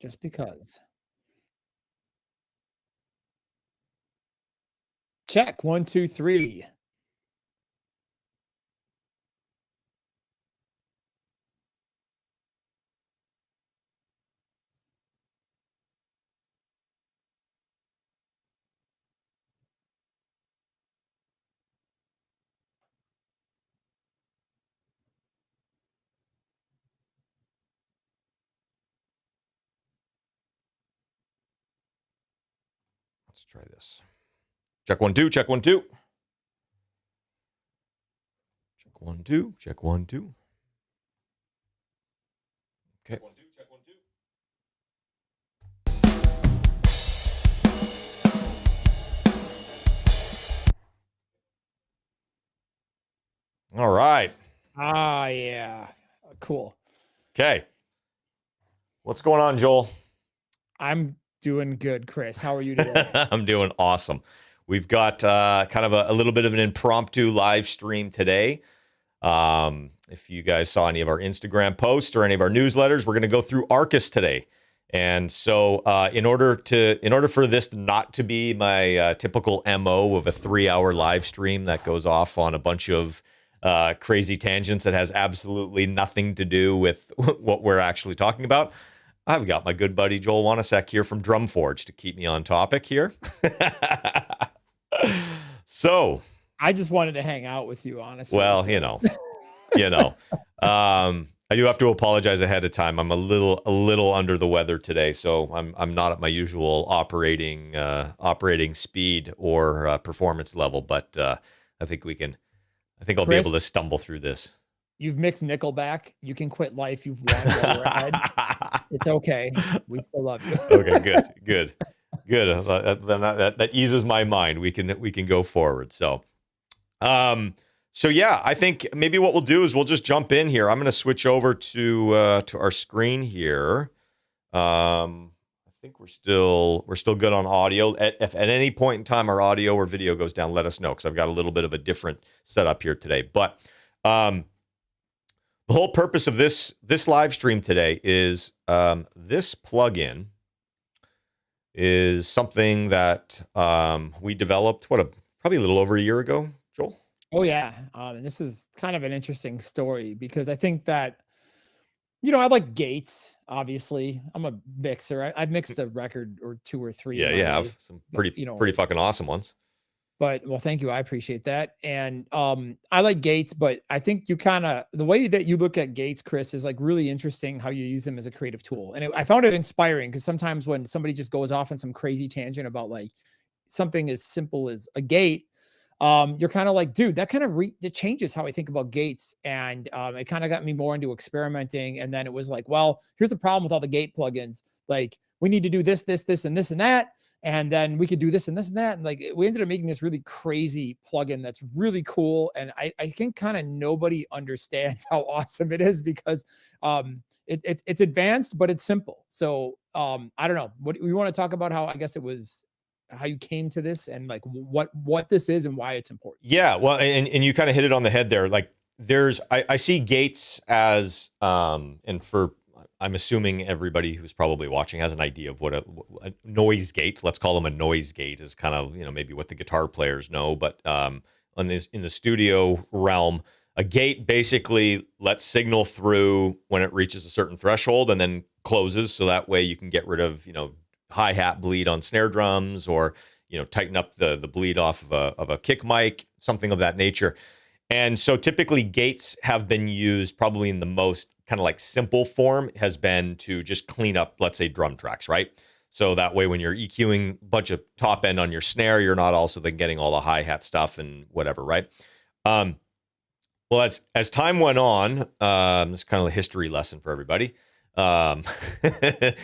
just because. Check. 1, 2, 3. Let's try this. Check 1, 2. Check 1, 2. Check 1, 2. Check 1, 2. Okay. Check 1, 2. Check 1, 2. All right. Ah, yeah. Cool. Okay. What's going on, Joel? I'm doing good, Chris. How are you today? I'm doing awesome. We've got kind of a little bit of an impromptu live stream today. If you guys saw any of our Instagram posts or any of our newsletters, we're going to go through Arcus today. And so in order for this not to be my typical MO of a 3-hour live stream that goes off on a bunch of crazy tangents that has absolutely nothing to do with what we're actually talking about, I've got my good buddy Joel Wanasek here from Drumforge to keep me on topic here. So I just wanted to hang out with you, honestly. Well, so. I do have to apologize ahead of time. I'm a little under the weather today, so I'm not at my usual operating speed or performance level. But I think I'll be able to stumble through this. You've mixed Nickelback. You can quit life. You've won while we're ahead. It's okay. We still love you. Okay, good. That eases my mind. We can go forward. So yeah, I think maybe what we'll do is we'll just jump in here. I'm going to switch over to our screen here. I think we're still good on audio. If at any point in time our audio or video goes down, let us know, because I've got a little bit of a different setup here today. But the whole purpose of this live stream today is this plugin is something that we developed probably a little over a year ago, Joel. Oh yeah, and this is kind of an interesting story because I think that I like gates. Obviously, I'm a mixer. I've mixed a record or 2 or 3. Yeah, you have some pretty fucking awesome ones. But well, thank you. I appreciate that. And I like gates, but I think the way that you look at gates, Chris, is like really interesting how you use them as a creative tool. And I found it inspiring because sometimes when somebody just goes off on some crazy tangent about like something as simple as a gate, you're kind of like, dude, that kind of it changes how I think about gates. And it kind of got me more into experimenting. And then it was like, well, here's the problem with all the gate plugins. Like we need to do this, and this and that. And then we could do this and this and that. And like, we ended up making this really crazy plugin that's really cool. And I think kind of nobody understands how awesome it is because it's advanced, but it's simple. So I don't know. What we want to talk about how, I guess it was how you came to this and like what this is and why it's important. Yeah. Well, and you kind of hit it on the head there. Like I see gates as, and I'm assuming everybody who's probably watching has an idea of what a noise gate, let's call them a noise gate, is kind of, maybe what the guitar players know. But in the studio realm, a gate basically lets signal through when it reaches a certain threshold and then closes. So that way you can get rid of, hi-hat bleed on snare drums, or, tighten up the bleed off of a kick mic, something of that nature. And so typically gates have been used probably in the most kind of like simple form has been to just clean up, let's say, drum tracks, right? So that way when you're EQing a bunch of top end on your snare, you're not also then getting all the hi-hat stuff and whatever, right? Well, as time went on, this is kind of a history lesson for everybody.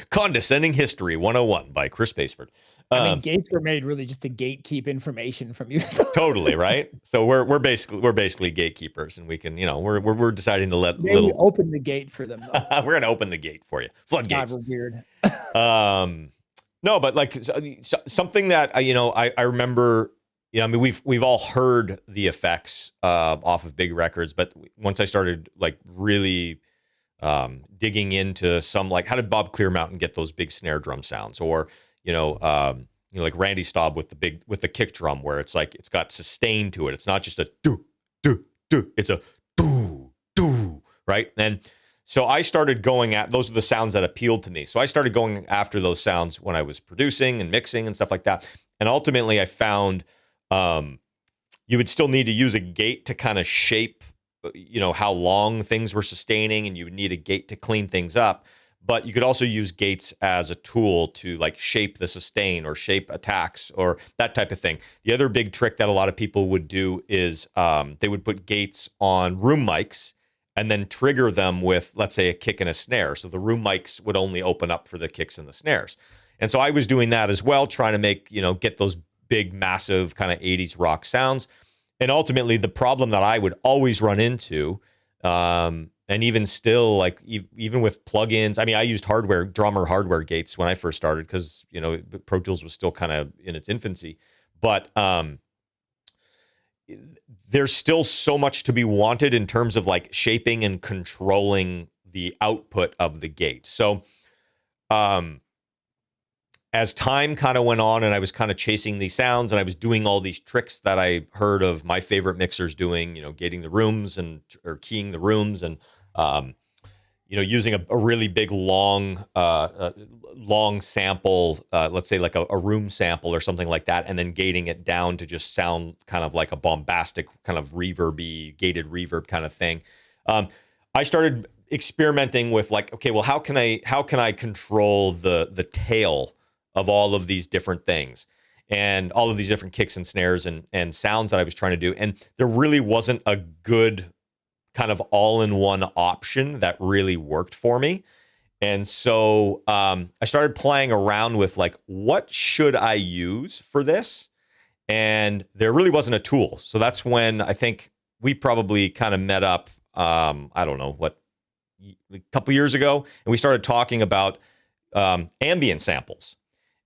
Condescending History 101 by Chris Baseford. I mean, gates were made really just to gatekeep information from you. Totally, right? So we're basically gatekeepers, and we can, we're deciding to let open the gate for them. We're gonna open the gate for you. Floodgates. God, we're weird. No, but like something that I remember. I mean, we've all heard the effects off of big records, but once I started like really digging into some, like, how did Bob Clearmountain get those big snare drum sounds, or like Randy Staub with the kick drum, where it's like it's got sustain to it. It's not just a do do do. It's a do do, right? And so I started going at those are the sounds that appealed to me. So I started going after those sounds when I was producing and mixing and stuff like that. And ultimately, I found you would still need to use a gate to kind of shape, how long things were sustaining, and you would need a gate to clean things up. But you could also use gates as a tool to, like, shape the sustain or shape attacks or that type of thing. The other big trick that a lot of people would do is they would put gates on room mics and then trigger them with, let's say, a kick and a snare. So the room mics would only open up for the kicks and the snares. And so I was doing that as well, trying to make, get those big, massive kind of 80s rock sounds. And ultimately, the problem that I would always run into, and even still, like, even with plugins, I mean, I used drummer hardware gates when I first started because, Pro Tools was still kind of in its infancy. But there's still so much to be wanted in terms of, like, shaping and controlling the output of the gate. So as time kind of went on and I was kind of chasing these sounds and I was doing all these tricks that I heard of my favorite mixers doing, gating the rooms or keying the rooms and, using a really big, long sample, let's say like a room sample or something like that, and then gating it down to just sound kind of like a bombastic kind of reverby, gated reverb kind of thing. I started experimenting with, like, okay, well, how can I control the tail of all of these different things and all of these different kicks and snares and sounds that I was trying to do. And there really wasn't a good kind of all-in-one option that really worked for me. And so I started playing around with, like, what should I use for this? And there really wasn't a tool. So that's when I think we probably kind of met up, I don't know, a couple years ago, and we started talking about ambient samples.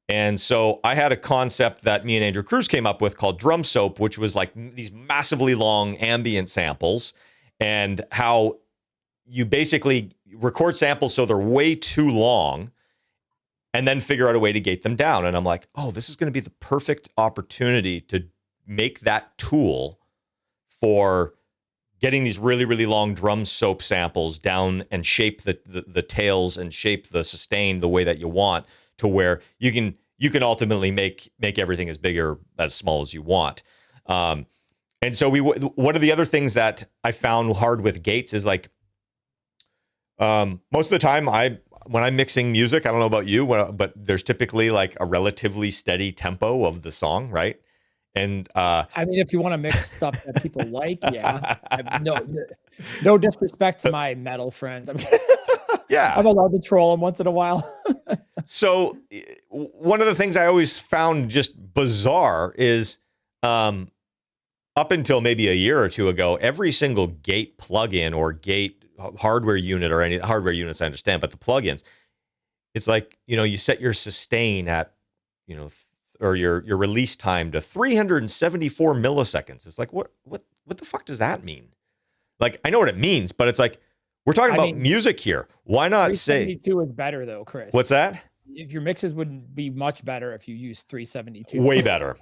And so I had a concept that me and Andrew Cruz came up with called Drum Soap, which was like these massively long ambient samples, and how you basically record samples so they're way too long and then figure out a way to gate them down. And I'm like, oh, this is going to be the perfect opportunity to make that tool for getting these really, really long drum soap samples down and shape the tails and shape the sustain the way that you want, to where you can ultimately make everything as big or as small as you want. And so one of the other things that I found hard with gates is, like, most of the time when I'm mixing music, I don't know about you, but there's typically, like, a relatively steady tempo of the song, right? And I mean, if you want to mix stuff that people like, yeah. No disrespect to my metal friends. yeah, I'm allowed to troll them once in a while. So one of the things I always found just bizarre is, up until maybe a year or two ago, every single gate plugin or gate hardware unit, or any hardware units I understand, but the plugins, it's like, you set your sustain at, or your release time to 374 milliseconds. It's like, what the fuck does that mean? Like, I know what it means, but it's like, we're talking about music here. Why not say 372 is better, though, Chris? What's that? If your mixes would be much better if you use 372. Way better.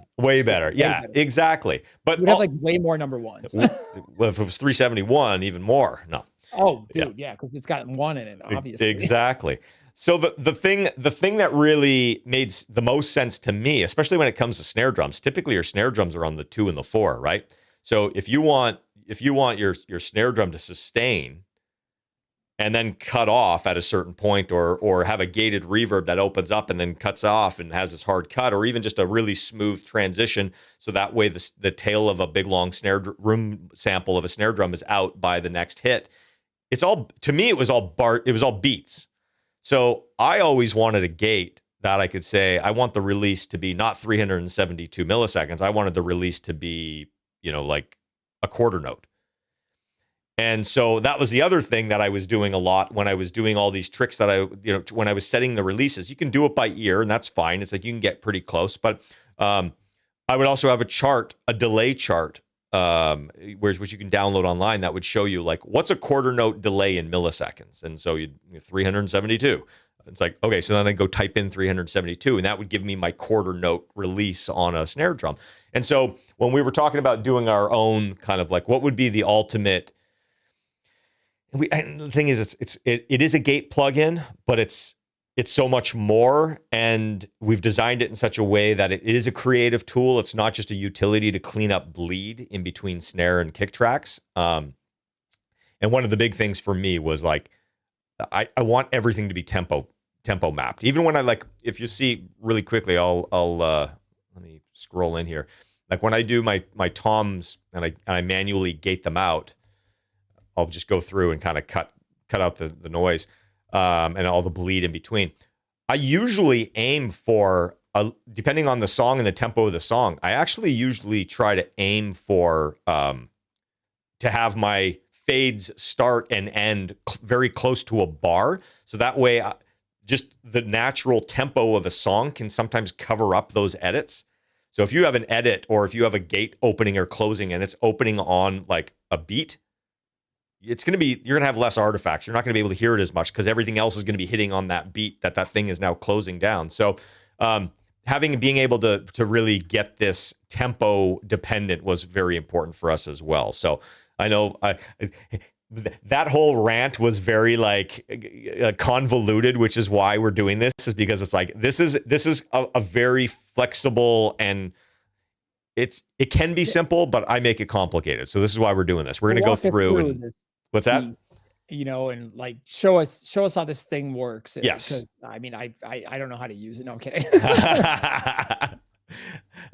Yeah, better. Exactly. But you'd have, like, way more number ones. Well, if it was 371, even more. No. Oh, dude, yeah, because it's got one in it, obviously. Exactly. So the thing that really made the most sense to me, especially when it comes to snare drums, typically your snare drums are on the 2 and the 4, right? So if you want your snare drum to sustain and then cut off at a certain point, or have a gated reverb that opens up and then cuts off and has this hard cut, or even just a really smooth transition, so that way the tail of a big long room sample of a snare drum is out by the next hit. It's all, to me, it was all beats. So I always wanted a gate that I could say, I want the release to be not 372 milliseconds. I wanted the release to be, like a quarter note. And so that was the other thing that I was doing a lot when I was doing all these tricks that when I was setting the releases. You can do it by ear, and that's fine. It's like you can get pretty close. But I would also have a delay chart which you can download online, that would show you like what's a quarter note delay in milliseconds, and so you 372. It's like, okay, so then I go type in 372, and that would give me my quarter note release on a snare drum. And so when we were talking about doing our own kind of like what would be the ultimate, and the thing is, it is a gate plugin, but it's so much more, and we've designed it in such a way that it is a creative tool. It's not just a utility to clean up bleed in between snare and kick tracks. And one of the big things for me was like, I want everything to be tempo mapped. Even when I like, if you see really quickly, I'll let me scroll in here. Like when I do my toms and I manually gate them out, I'll just go through and kind of cut out the noise and all the bleed in between. I usually aim for, depending on the song and the tempo of the song, I actually usually try to aim for to have my fades start and end very close to a bar. So that way, just the natural tempo of a song can sometimes cover up those edits. So if you have an edit or if you have a gate opening or closing and it's opening on like a beat, you're going to have less artifacts. You're not going to be able to hear it as much because everything else is going to be hitting on that beat that thing is now closing down. So being able to really get this tempo dependent was very important for us as well. So I know that whole rant was very like convoluted, which is why we're doing this, is because it's like this is a very flexible, and it can be simple, but I make it complicated. So this is why we're doing this. We're going to go through and what's that? And like show us how this thing works. Yes. I mean, I don't know how to use it. No, I'm kidding.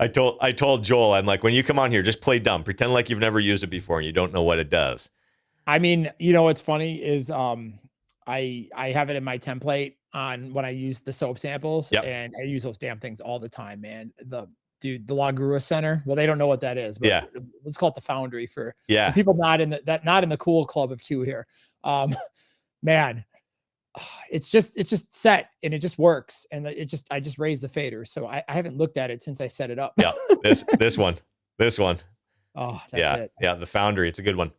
I told Joel, I'm like, when you come on here, just play dumb. Pretend like you've never used it before and you don't know what it does. I mean, what's funny is I have it in my template on when I use the soap samples, and I use those damn things all the time, man. The La Grua Center. Well, they don't know what that is, but let's call it the Foundry for people not in the cool club of two here. Man, it's just set and it just works, and I just raised the fader, so I haven't looked at it since I set it up. Yeah, this one. Oh, that's it. Yeah, the Foundry. It's a good one.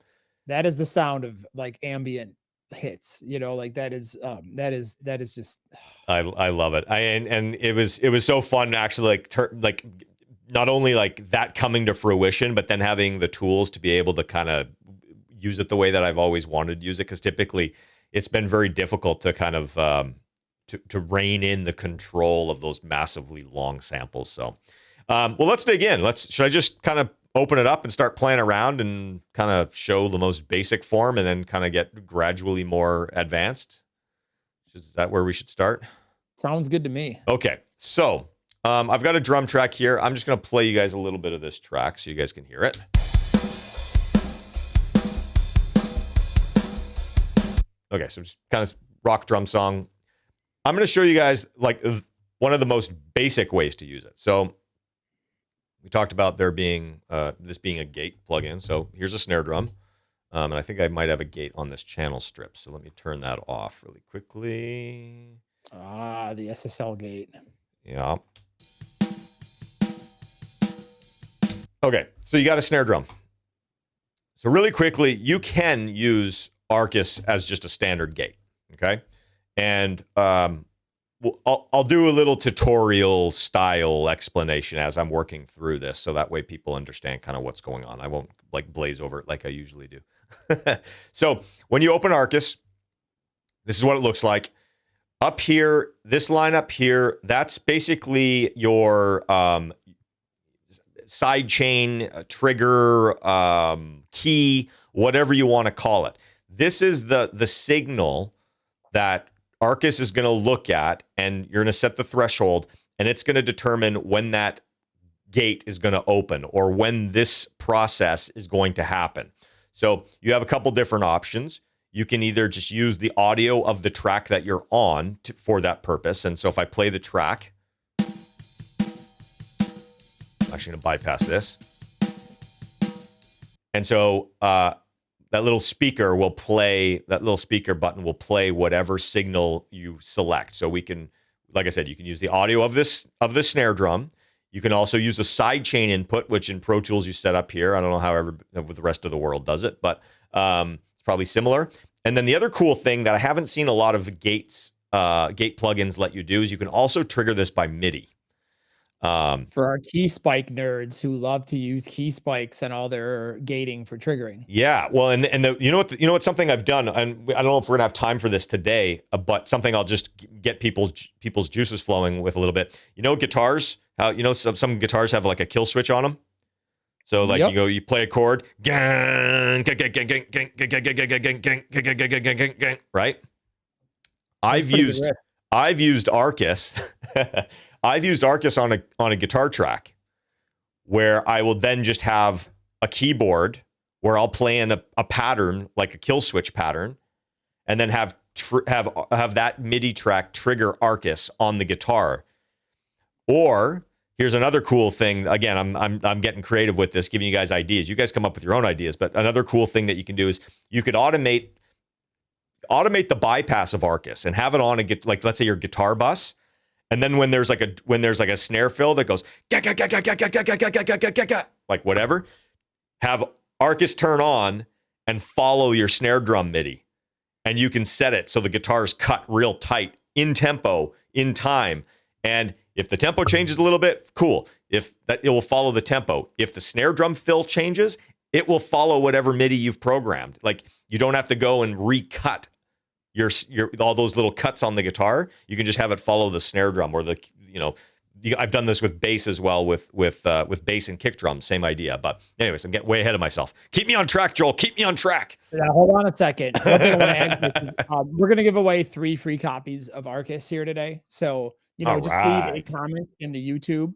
That is the sound of like ambient hits, like that is just. I love it. And it was so fun actually, like not only like that coming to fruition, but then having the tools to be able to kind of use it the way that I've always wanted to use it. Because typically it's been very difficult to kind of to rein in the control of those massively long samples. So, well, let's dig in. Should I just kind of open it up and start playing around and kind of show the most basic form and then kind of get gradually more advanced? Is that where we should start? Sounds good to me. Okay. So I've got a drum track here. I'm just going to play you guys a little bit of this track so you guys can hear it. Okay. So just kind of rock drum song. I'm going to show you guys like one of the most basic ways to use it. So we talked about there being this being a gate plugin. So here's a snare drum. And I think I might have a gate on this channel strip. So let me turn that off really quickly. Ah, the SSL gate. Yeah. Okay, so you got a snare drum. So really quickly, you can use Arcus as just a standard gate, okay? And I'll do a little tutorial style explanation as I'm working through this, so that way people understand kind of what's going on. I won't like blaze over it like I usually do. So when you open Arcus, this is what it looks like. Up here, this line up here, that's basically your side chain, trigger, key, whatever you want to call it. This is the signal that Arcus is going to look at, and you're going to set the threshold, and it's going to determine when that gate is going to open or when this process is going to happen. So you have a couple different options. You can either just use the audio of the track that you're on for that purpose. And so if I play the track, I'm actually going to bypass this. And so that little speaker button will play whatever signal you select. So we can, like I said, you can use the audio of this snare drum. You can also use a sidechain input, which in Pro Tools you set up here. I don't know how the rest of the world does it, but it's probably similar. And then the other cool thing that I haven't seen a lot of gate plugins let you do is you can also trigger this by MIDI. For our key spike nerds who love to use key spikes and all their gating for triggering. Yeah, well, you know what something I've done, and I don't know if we're gonna have time for this today, but something I'll just get people's juices flowing with a little bit. You know, guitars, how some guitars have like a kill switch on them. So like you play a chord, right? I've used Arcus. I've used Arcus on a guitar track where I will then just have a keyboard where I'll play in a pattern, like a kill switch pattern, and then have that MIDI track trigger Arcus on the guitar. Or here's another cool thing. Again, I'm getting creative with this, giving you guys ideas. You guys come up with your own ideas, but another cool thing that you can do is you could automate the bypass of Arcus and have it on like let's say your guitar bus. And then when there's like a snare fill that goes like whatever, have Arcus turn on and follow your snare drum MIDI, and you can set it so the guitar's cut real tight in tempo, in time. And if the tempo changes a little bit, cool. It will follow the tempo. If the snare drum fill changes, it will follow whatever MIDI you've programmed. Like you don't have to go and recut your all those little cuts on the guitar. You can just have it follow the snare drum or I've done this with bass as well with bass and kick drums, same idea. But anyways, I'm getting way ahead of myself. Keep me on track, Joel. Keep me on track. Yeah, hold on a second. One thing I want to add, we're going to give away 3 free copies of Arcus here today. So, just leave a comment in the YouTube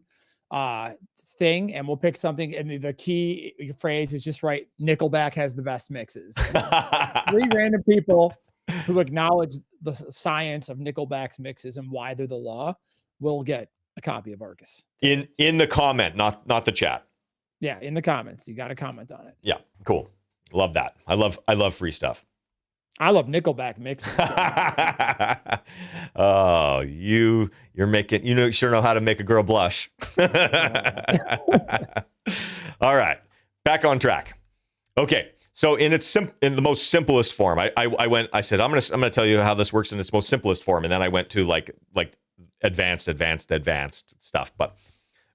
thing and we'll pick something. And the key phrase is just write, Nickelback has the best mixes. 3 random people who acknowledge the science of Nickelback's mixes and why they're the law will get a copy of Arcus. In the comment, not the chat. Yeah, in the comments. You got to comment on it. Yeah, cool. Love that. I love free stuff. I love Nickelback mixes. Oh, you're making, you sure know how to make a girl blush. All right, back on track. Okay. So in the most simplest form, I said, I'm gonna tell you how this works in its most simplest form. And then I went to like advanced stuff. But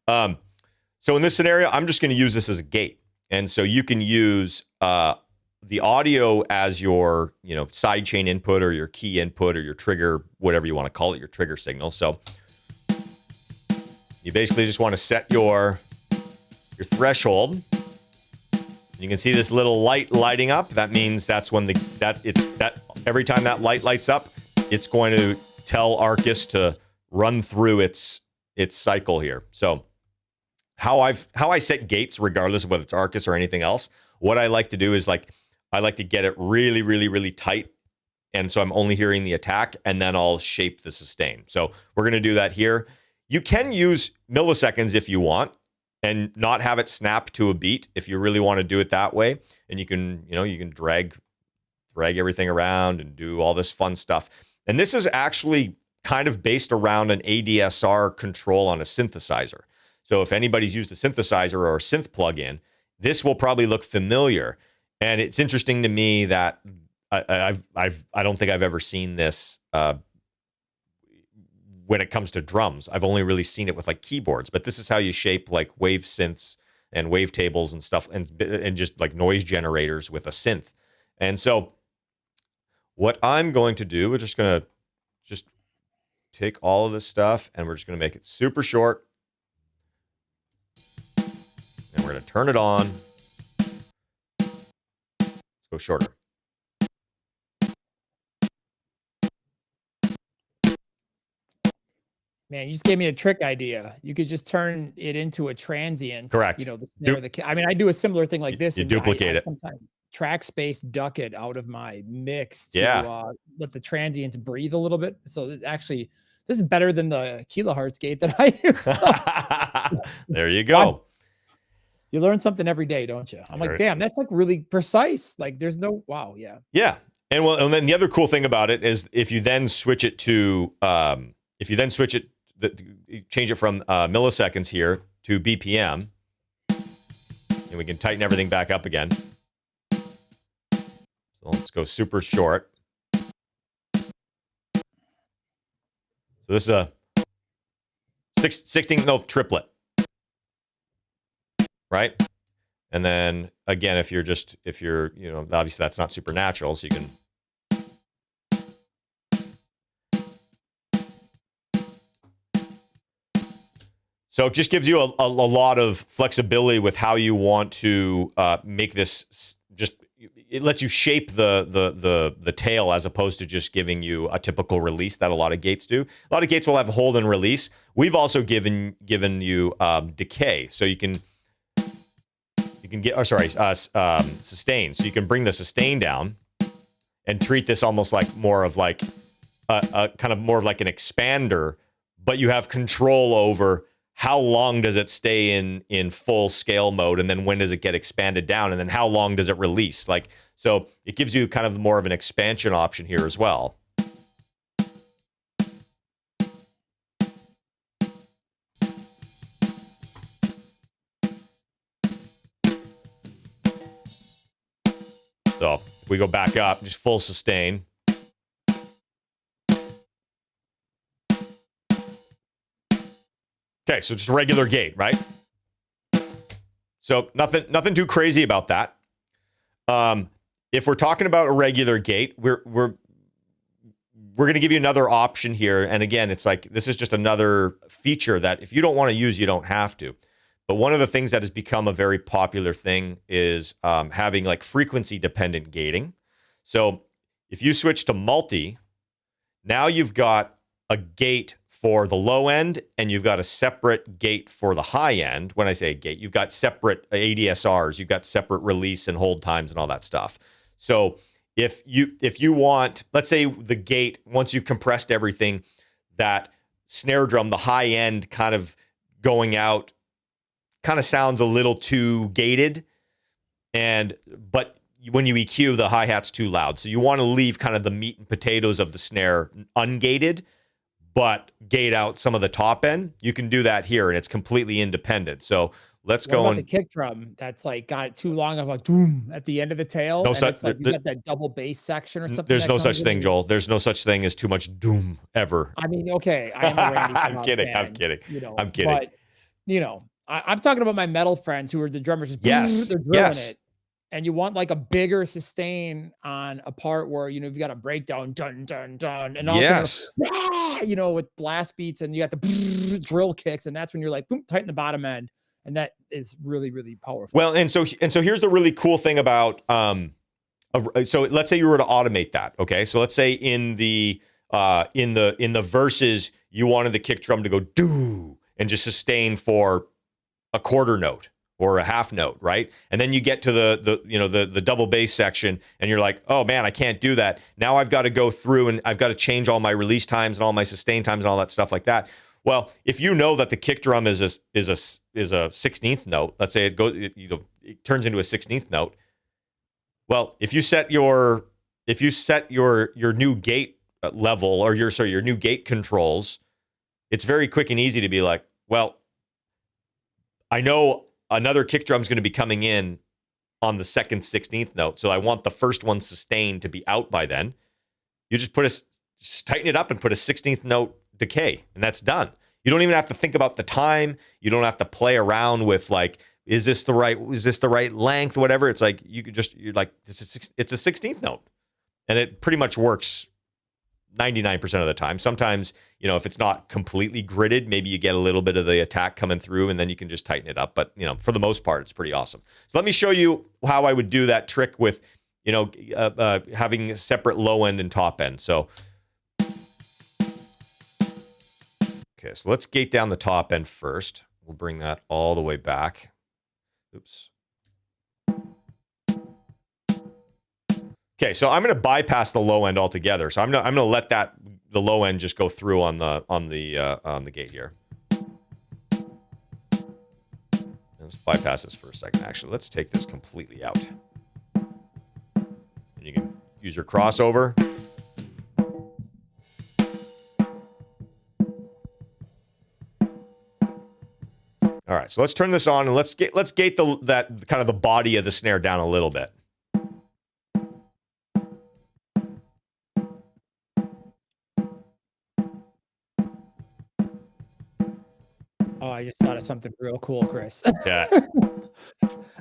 so in this scenario, I'm just going to use this as a gate. And so you can use the audio as your sidechain input or your key input or your trigger, whatever you want to call it, your trigger signal. So you basically just want to set your threshold. You can see this little light lighting up. That means that's when every time that light lights up, it's going to tell Arcus to run through its cycle here. So how I set gates, regardless of whether it's Arcus or anything else, what I like to do is I like to get it really, really, really tight. And so I'm only hearing the attack, and then I'll shape the sustain. So we're going to do that here. You can use milliseconds if you want, and not have it snap to a beat if you really want to do it that way. And you can drag everything around and do all this fun stuff. And this is actually kind of based around an ADSR control on a synthesizer. So if anybody's used a synthesizer or a synth plugin, this will probably look familiar. And it's interesting to me that I don't think I've ever seen this when it comes to drums. I've only really seen it with like keyboards, but this is how you shape like wave synths and wave tables and stuff, and just like noise generators with a synth. And so what I'm going to do, we're just going to take all of this stuff and we're just going to make it super short. And we're going to turn it on. Let's go shorter. Man, you just gave me a trick idea. You could just turn it into a transient. Correct. The snare, I do a similar thing like this. You duplicate it. Sometimes track space duck it out of my mix to let the transients breathe a little bit. So this is better than the kilohertz gate that I use. There you go. You learn something every day, don't you? I'm like, damn, that's like really precise. Like there's no, wow. Yeah. Yeah. And then the other cool thing about it is if you then switch it to, change it from milliseconds here, to BPM, and we can tighten everything back up again. So let's go super short. So this is a 16th note triplet, right? And then again, if you're, you know, obviously that's not supernatural, so you can. So it just gives you a lot of flexibility with how you want to make this. Just it lets you shape the tail as opposed to just giving you a typical release that a lot of gates do. A lot of gates will have hold and release. We've also given you decay, so you can get, or sorry, sustain. So you can bring the sustain down and treat this almost like more of like a kind of more of like an expander, but you have control over how long does it stay in full scale mode, and then when does it get expanded down, and then how long does it release? Like, so it gives you kind of more of an expansion option here as well. So if we go back up, just full sustain. Okay, so just a regular gate, right? So nothing too crazy about that. If we're talking about a regular gate, we're going to give you another option here. And again, it's like this is just another feature that if you don't want to use, you don't have to. But one of the things that has become a very popular thing is having like frequency dependent gating. So if you switch to multi, now you've got a gate for the low end and you've got a separate gate for the high end. When I say gate, you've got separate ADSRs, you've got separate release and hold times and all that stuff. So if you want, let's say the gate, once you've compressed everything, that snare drum, the high end kind of going out, kind of sounds a little too gated, but when you EQ, the hi-hat's too loud. So you want to leave kind of the meat and potatoes of the snare ungated, but gate out some of the top end. You can do that here, and it's completely independent. So let's go on. The kick drum that's like got it too long of like doom at the end of the tail. No, it's like you got that double bass section or something. There's no such thing, Joel. There's no such thing as too much doom ever. I mean, okay, I am a Randy. I'm kidding. Fan, I'm kidding. You know, I'm kidding. But you know, I'm talking about my metal friends who are the drummers. Just they're drilling it. And you want like a bigger sustain on a part where, you know, you've got a breakdown, dun, dun, dun. And also, you know, with blast beats and you got the drill kicks. And that's when you're like, boom, tighten the bottom end. And that is really, really powerful. Well, and so here's the really cool thing about, so let's say you were to automate that. Okay. So let's say in the verses, you wanted the kick drum to go do and just sustain for a quarter note or a half note, right? And then you get to the double bass section and you're like, oh man, I can't do that. Now I've got to go through and I've got to change all my release times and all my sustain times and all that stuff like that. Well, if you know that the kick drum is a 16th note, let's say it turns into a 16th note. Well, if you set your new gate level or your new gate controls, it's very quick and easy to be like, well, I know another kick drum is going to be coming in on the second 16th note. So I want the first one sustained to be out by then. You just tighten it up and put a 16th note decay, and that's done. You don't even have to think about the time. You don't have to play around with like, is this the right length, whatever. It's like, you're like, it's a 16th note, and it pretty much works 99% of the time. Sometimes, you know, if it's not completely gridded, maybe you get a little bit of the attack coming through and then you can just tighten it up. But, you know, for the most part, it's pretty awesome. So let me show you how I would do that trick with, you know, having a separate low end and top end. So, okay, so let's gate down the top end first. We'll bring that all the way back. Oops. Okay, so I'm going to bypass the low end altogether. So I'm going to let the low end just go through on the gate here. Let's bypass this for a second. Actually, let's take this completely out. And you can use your crossover. All right, right, so let's turn this on and let's gate that kind of the body of the snare down a little bit. Oh, I just thought of something real cool, Chris. Yeah.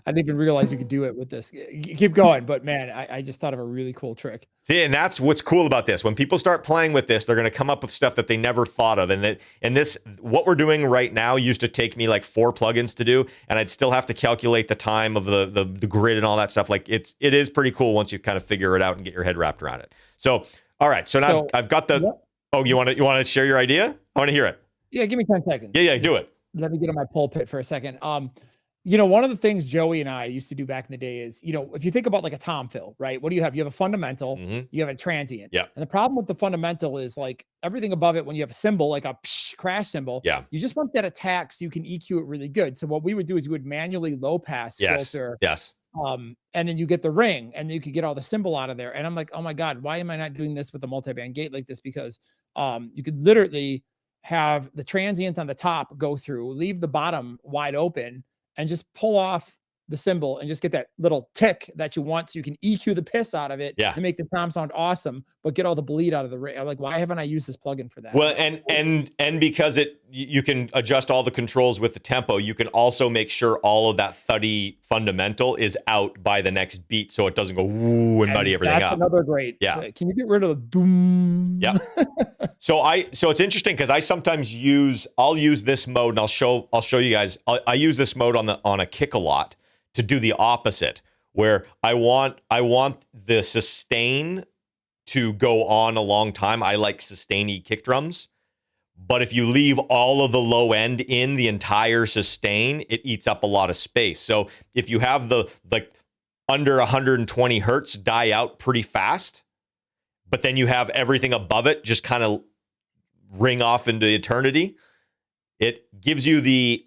I didn't even realize you could do it with this. Keep going, but man, I just thought of a really cool trick. See, and that's what's cool about this. When people start playing with this, they're going to come up with stuff that they never thought of. And this, what we're doing right now used to take me like 4 plugins to do, and I'd still have to calculate the time of the grid and all that stuff. Like it is pretty cool once you kind of figure it out and get your head wrapped around it. So, all right. So now I've got the. What? Oh, you want to share your idea? I want to hear it. Yeah, give me 10 seconds. Yeah, do it. Let me get on my pulpit for a second. One of the things Joey and I used to do back in the day is, if you think about like a tom fill, right? What do you have? You have a fundamental, you have a transient. Yeah. And the problem with the fundamental is like everything above it, when you have a cymbal, like a crash cymbal, you just want that attack so you can EQ it really good. So what we would do is you would manually low pass filter. Yes. And then you get the ring and you could get all the cymbal out of there. And I'm like, oh my God, why am I not doing this with a multi-band gate like this? Because you could literally have the transient on the top go through, leave the bottom wide open, and just pull off the cymbal and just get that little tick that you want so you can EQ the piss out of it and make the tom sound awesome, but get all the bleed out of the ring. I'm like, why haven't I used this plugin for that? Well, and because you can adjust all the controls with the tempo, you can also make sure all of that thuddy fundamental is out by the next beat so it doesn't go woo and muddy everything up. Another great. Yeah. Can you get rid of the doom? Yeah. So it's interesting because I sometimes I'll use this mode and I'll show you guys. I use this mode on a kick a lot to do the opposite, where I want the sustain to go on a long time. I like sustainy kick drums, but if you leave all of the low end in the entire sustain, it eats up a lot of space. So if you have the under 120 hertz die out pretty fast, but then you have everything above it just kind of ring off into eternity, it gives you the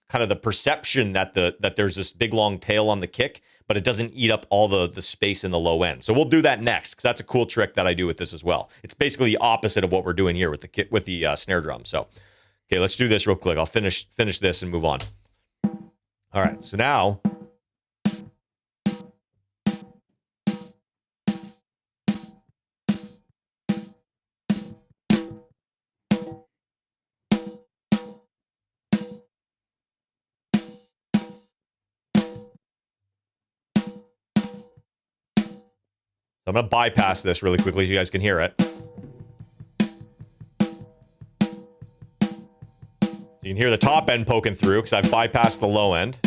kind of the perception that there's this big long tail on the kick, but it doesn't eat up all the space in the low end. So we'll do that next because that's a cool trick that I do with this as well. It's basically the opposite of what we're doing here with the snare drum. So, okay, let's do this real quick. I'll finish this and move on. All right, so now. I'm going to bypass this really quickly so you guys can hear it. So you can hear the top end poking through because I've bypassed the low end.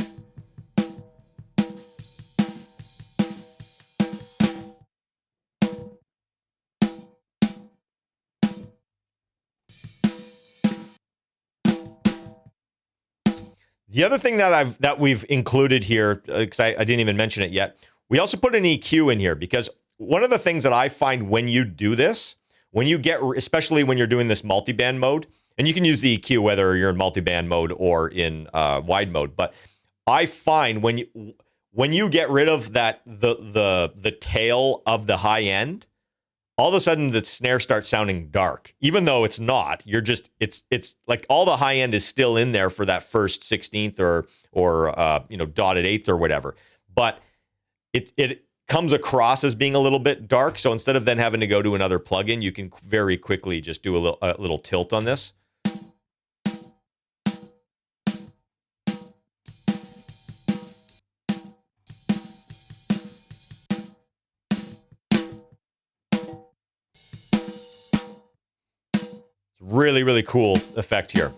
The other thing that we've included here, because I didn't even mention it yet, we also put an EQ in here because one of the things that I find when you do this, especially when you're doing this multi-band mode, and you can use the EQ whether you're in multi-band mode or in wide mode, but I find when you get rid of the tail of the high end, all of a sudden the snare starts sounding dark, even though it's not. It's like all the high end is still in there for that first 16th or dotted eighth or whatever, but it comes across as being a little bit dark. So instead of then having to go to another plugin, you can very quickly just do a little tilt on this. Really, really cool effect here.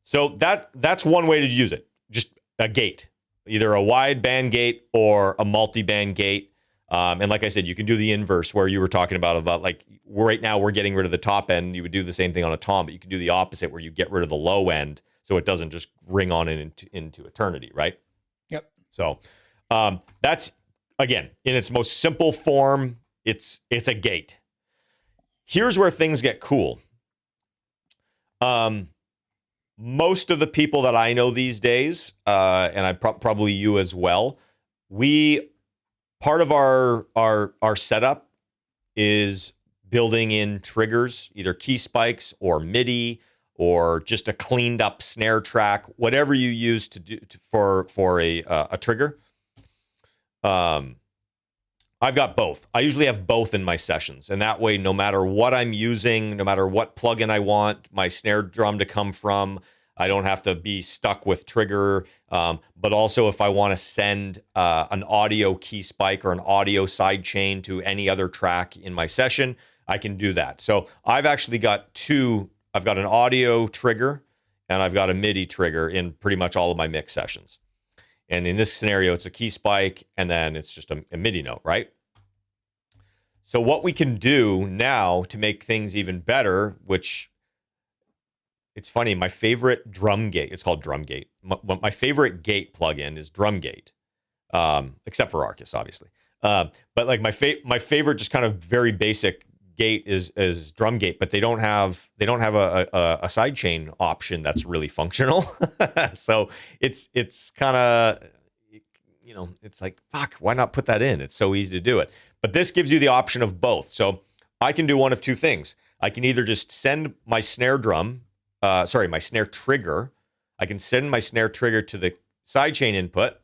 So that's one way to use it. Just a gate. Either a wide band gate or a multi-band gate. And like I said, you can do the inverse where you were talking about like right now we're getting rid of the top end. You would do the same thing on a tom, but you can do the opposite where you get rid of the low end so it doesn't just ring on into eternity, right? Yep. So that's, again, in its most simple form, it's a gate. Here's where things get cool. Most of the people that I know these days, and I probably you as well, part of our setup is building in triggers, either key spikes or MIDI or just a cleaned up snare track, whatever you use for a trigger. I've got both. I usually have both in my sessions, and that way, no matter what I'm using, no matter what plugin I want my snare drum to come from, I don't have to be stuck with trigger. But also, if I want to send an audio key spike or an audio side chain to any other track in my session, I can do that. So I've actually got two. I've got an audio trigger and I've got a MIDI trigger in pretty much all of my mix sessions. And in this scenario, it's a key spike and then it's just a MIDI note, right? So what we can do now to make things even better, which it's funny, my favorite drum gate, it's called Drum Gate. My favorite gate plugin is Drum Gate, except for Arcus, obviously. But like my favorite, just kind of very basic gate is Drum Gate, but they don't have a sidechain option that's really functional. So it's kind of, it's like, fuck, why not put that in? It's so easy to do it. But this gives you the option of both. So I can do one of two things. I can either just send my snare my snare trigger. I can send my snare trigger to the sidechain input.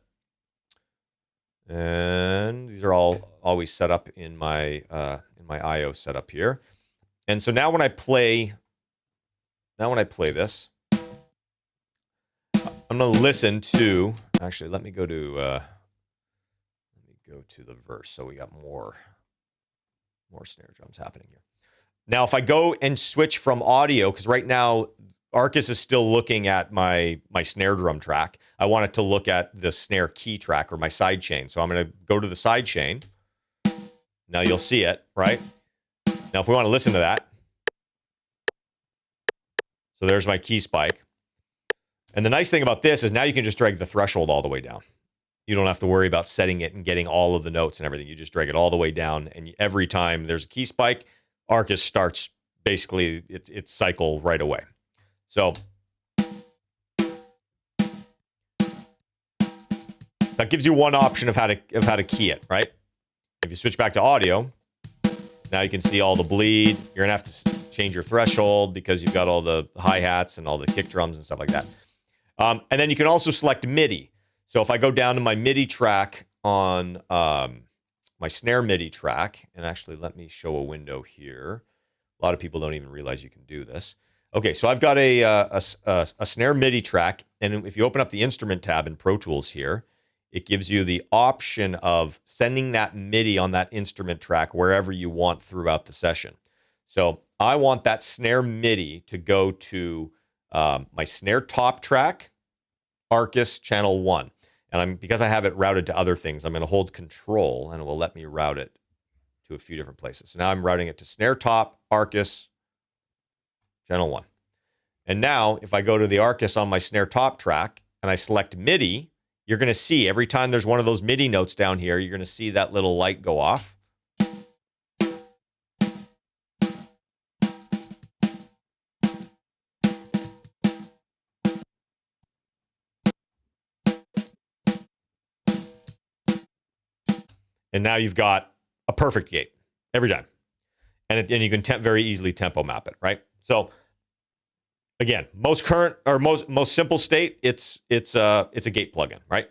And these are all always set up in my IO setup here. And so now when I play this, I'm going to listen to, actually, let me go to the verse. So we got more snare drums happening here. Now, if I go and switch from audio, because right now Arcus is still looking at my snare drum track. I want it to look at the snare key track or my side chain. So I'm going to go to the side chain. Now you'll see it, right? Now, if we want to listen to that, so there's my key spike. And the nice thing about this is now you can just drag the threshold all the way down. You don't have to worry about setting it and getting all of the notes and everything. You just drag it all the way down. And every time there's a key spike, Arcus starts basically its cycle right away. So that gives you one option of how to key it, right? If you switch back to audio, now you can see all the bleed. You're gonna have to change your threshold because you've got all the hi-hats and all the kick drums and stuff like that. And then you can also select MIDI. So if I go down to my MIDI track on my snare MIDI track, and actually let me show a window here. A lot of people don't even realize you can do this. Okay, so I've got a snare MIDI track, and if you open up the instrument tab in Pro Tools here, it gives you the option of sending that MIDI on that instrument track wherever you want throughout the session. So I want that snare MIDI to go to my snare top track, Arcus channel 1. And because I have it routed to other things, I'm going to hold Control, and it will let me route it to a few different places. So now I'm routing it to snare top, Arcus, channel 1. And now, if I go to the Arcus on my snare top track and I select MIDI, you're going to see every time there's one of those MIDI notes down here, you're going to see that little light go off. And now you've got a perfect gate every time. And you can very easily tempo map it, right? So again, most current or most simple state, it's a gate plugin, right?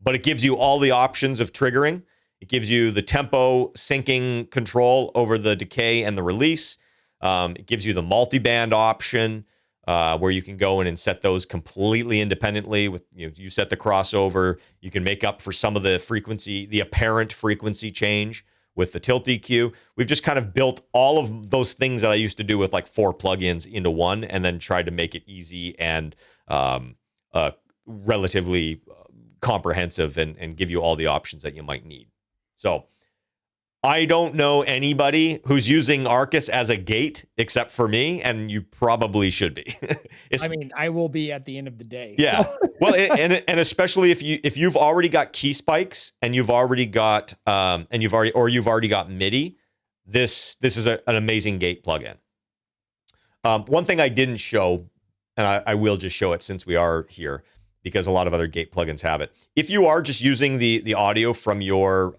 But it gives you all the options of triggering. It gives you the tempo syncing control over the decay and the release. It gives you the multiband option where you can go in and set those completely independently. With you set the crossover, you can make up for some of the frequency, the apparent frequency change with the tilt EQ. We've just kind of built all of those things that I used to do with like 4 plugins into one, and then tried to make it easy and relatively comprehensive and give you all the options that you might need. So I don't know anybody who's using Arcus as a gate except for me, and you probably should be. I mean, I will be at the end of the day. Yeah. So. Well, and especially if you've already got key spikes and you've already got you've already got MIDI, this is an amazing gate plugin. One thing I didn't show, and I will just show it since we are here, because a lot of other gate plugins have it. If you are just using the audio from your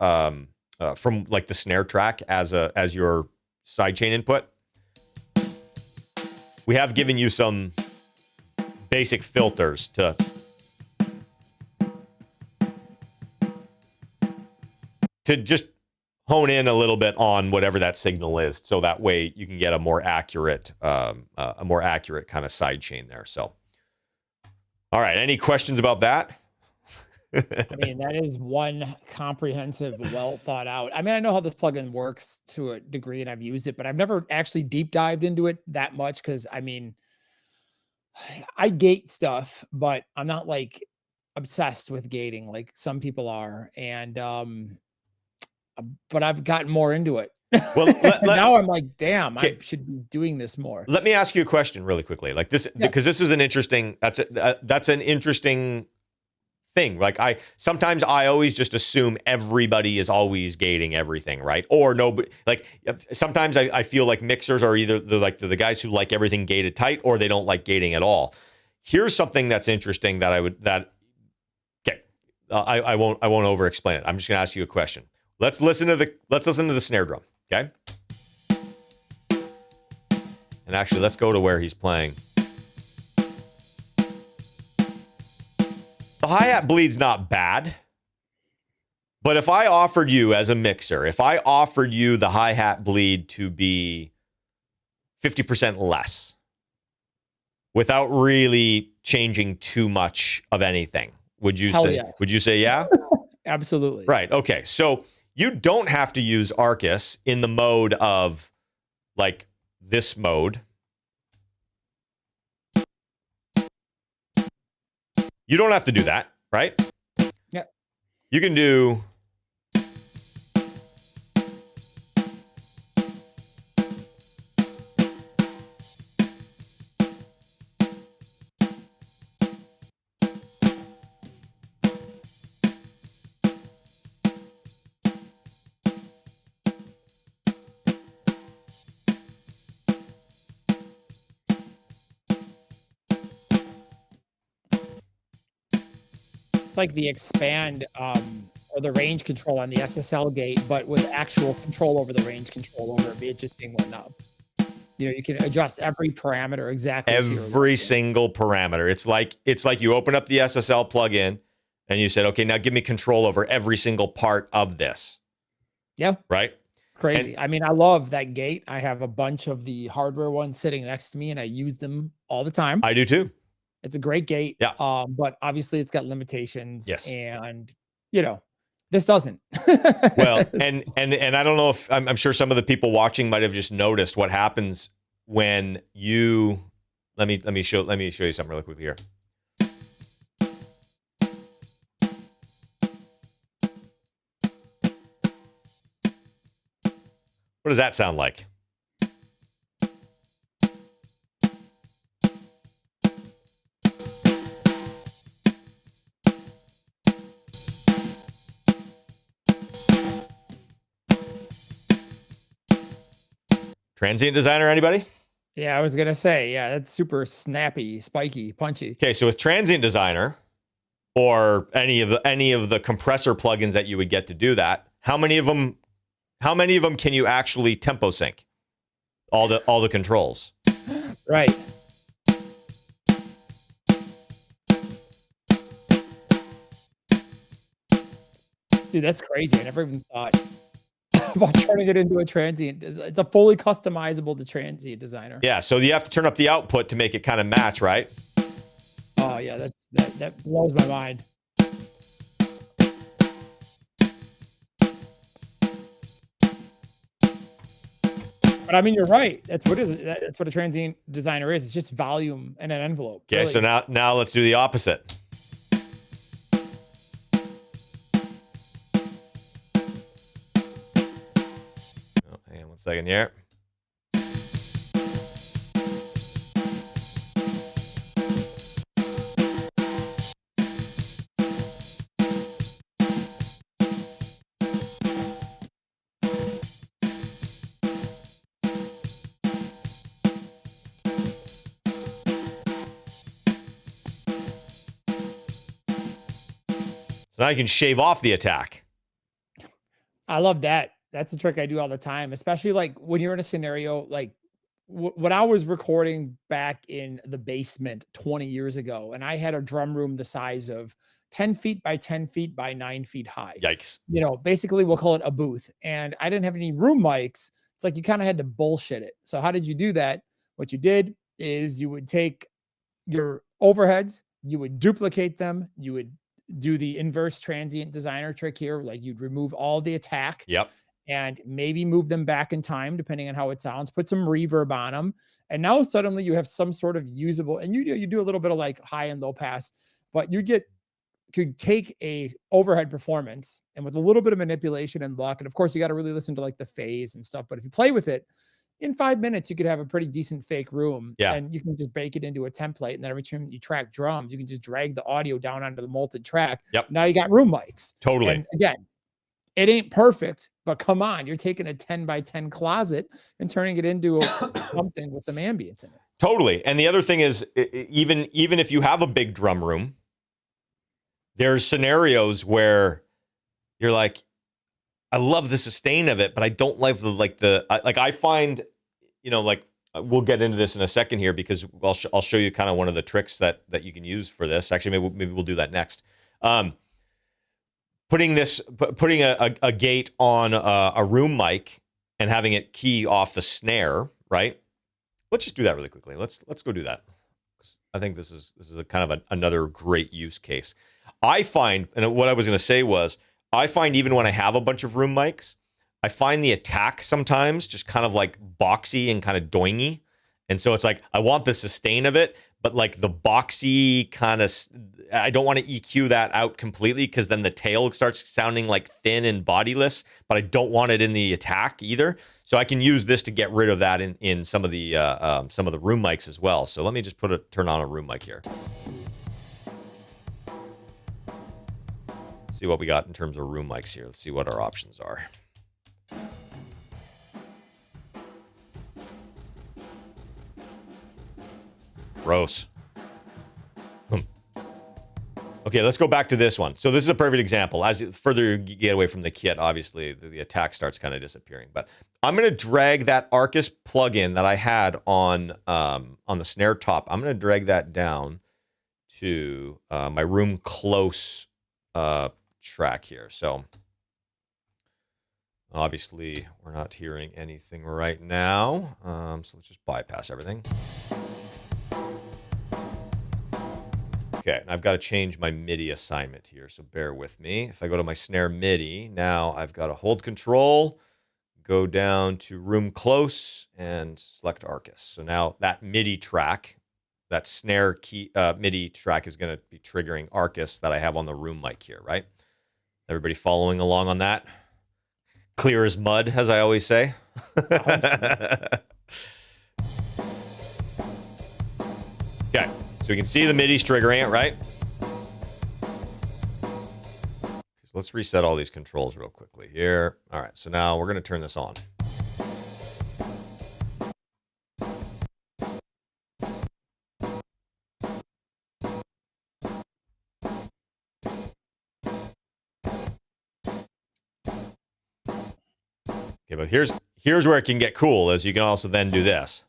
from like the snare track as your sidechain input. We have given you some basic filters to just hone in a little bit on whatever that signal is, so that way you can get a more accurate kind of sidechain there. So, all right, any questions about that? I mean, that is one comprehensive, well thought out. I mean, I know how this plugin works to a degree, and I've used it, but I've never actually deep dived into it that much because, I mean, I gate stuff, but I'm not like obsessed with gating like some people are, and but I've gotten more into it. Well, now I'm like, damn, okay, I should be doing this more. Let me ask you a question really quickly, like this, because this is an interesting. That's an interesting thing. Like sometimes I always just assume everybody is always gating everything, right? Or no, like sometimes I feel like mixers are either the guys who like everything gated tight, or they don't like gating at all. Here's something that's interesting that I won't over explain it. I'm just gonna ask you a question. Let's listen to the snare drum, okay? And actually, let's go to where he's playing. The hi-hat bleed's not bad, but if I offered you as a mixer, if I offered you the hi-hat bleed to be 50% less without really changing too much of anything, would you say yeah? Absolutely. Right. Okay. So you don't have to use Arcus in the mode of like this mode. You don't have to do that, right? Yeah. You can do it's like the expand or the range control on the SSL gate, but with actual control over the range control over it just being one knob. You know, you can adjust every parameter exactly. Every single parameter. It's like you open up the SSL plugin and you said, okay, now give me control over every single part of this. Yeah. Right? Crazy. I mean, I love that gate. I have a bunch of the hardware ones sitting next to me and I use them all the time. I do too. It's a great gate. Yeah. But obviously it's got limitations. Yes. And you know, this doesn't. Well, and I don't know if I'm sure some of the people watching might have just noticed what happens when you let me show you something really quickly here. What does that sound like? Transient designer, anybody? Yeah, I was gonna say, yeah, that's super snappy, spiky, punchy. Okay, so with Transient Designer or any of the compressor plugins that you would get to do that, how many of them can you actually tempo sync? All the controls. Right. Dude, that's crazy. I never even thought about turning it into a transient. It's a fully customizable to Transient Designer. Yeah, so you have to turn up the output to make it kind of match, right? Oh yeah, that blows my mind. But I mean, you're right. That's what a Transient Designer is. It's just volume and an envelope. Okay, really. so now let's do the opposite. Oh, hang on 1 second here. So now you can shave off the attack. I love that. That's a trick I do all the time, especially like when you're in a scenario like when I was recording back in the basement 20 years ago, and I had a drum room the size of 10 feet by 10 feet by 9 feet high. Yikes. You know, basically we'll call it a booth. And I didn't have any room mics. It's like you kind of had to bullshit it. So how did you do that? What you did is you would take your overheads, you would duplicate them, you would do the inverse transient designer trick here, like you'd remove all the attack Yep. and maybe move them back in time depending on how it sounds, put some reverb on them, and now suddenly you have some sort of usable, and you do a little bit of like high and low pass, but you could take a overhead performance and with a little bit of manipulation and luck, and of course you got to really listen to like the phase and stuff, but if you play with it in 5 minutes, you could have a pretty decent fake room. Yeah. And you can just bake it into a template. And then every time you track drums, you can just drag the audio down onto the molted track. Yep. Now you got room mics. Totally. And again, it ain't perfect, but come on, you're taking a 10 by 10 closet and turning it into something with some ambience in it. Totally. And the other thing is, even if you have a big drum room, there's scenarios where you're like, I love the sustain of it, but I don't love I find, we'll get into this in a second here because I'll show you kind of one of the tricks that you can use for this. Actually, maybe we'll do that next. Putting a gate on a room mic and having it key off the snare, right? Let's just do that really quickly. Let's go do that. I think this is a kind of another great use case. I find, and what I was going to say was, I find even when I have a bunch of room mics, I find the attack sometimes just kind of like boxy and kind of doingy. And so it's like, I want the sustain of it, but like the boxy kind of, I don't want to EQ that out completely because then the tail starts sounding like thin and bodiless, but I don't want it in the attack either. So I can use this to get rid of that in some of the room mics as well. So let me just turn on a room mic here. See what we got in terms of room mics here. Let's see what our options are. Gross. Okay, let's go back to this one. So this is a perfect example. As further you get away from the kit, obviously the attack starts kind of disappearing. But I'm going to drag that Arcus plugin that I had on the snare top. I'm going to drag that down to my room close track here. So obviously we're not hearing anything right now. So let's just bypass everything. Okay, and I've got to change my MIDI assignment here, so bear with me. If I go to my snare MIDI, now I've got to hold control, go down to room close, and select Arcus. So now that MIDI track, that snare key MIDI track is going to be triggering Arcus that I have on the room mic here, right? Everybody following along on that? Clear as mud, as I always say. Okay, so we can see the MIDI's triggering it, right? So let's reset all these controls real quickly here. All right, so now we're going to turn this on. Okay, but here's where it can get cool, is you can also then do this.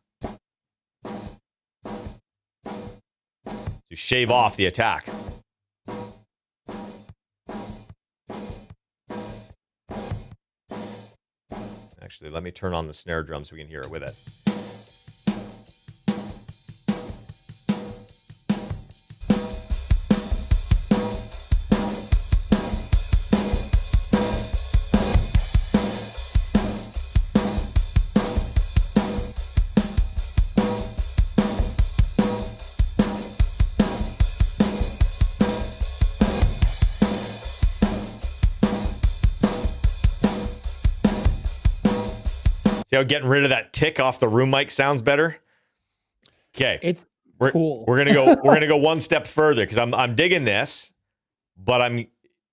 To shave off the attack. Actually, let me turn on the snare drum so we can hear it with it. See how getting rid of that tick off the room mic sounds better? Okay. It's cool. We're gonna go one step further because I'm digging this, but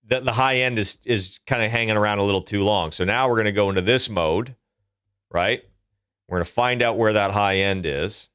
the high end is kind of hanging around a little too long. So now we're gonna go into this mode, right? We're gonna find out where that high end is.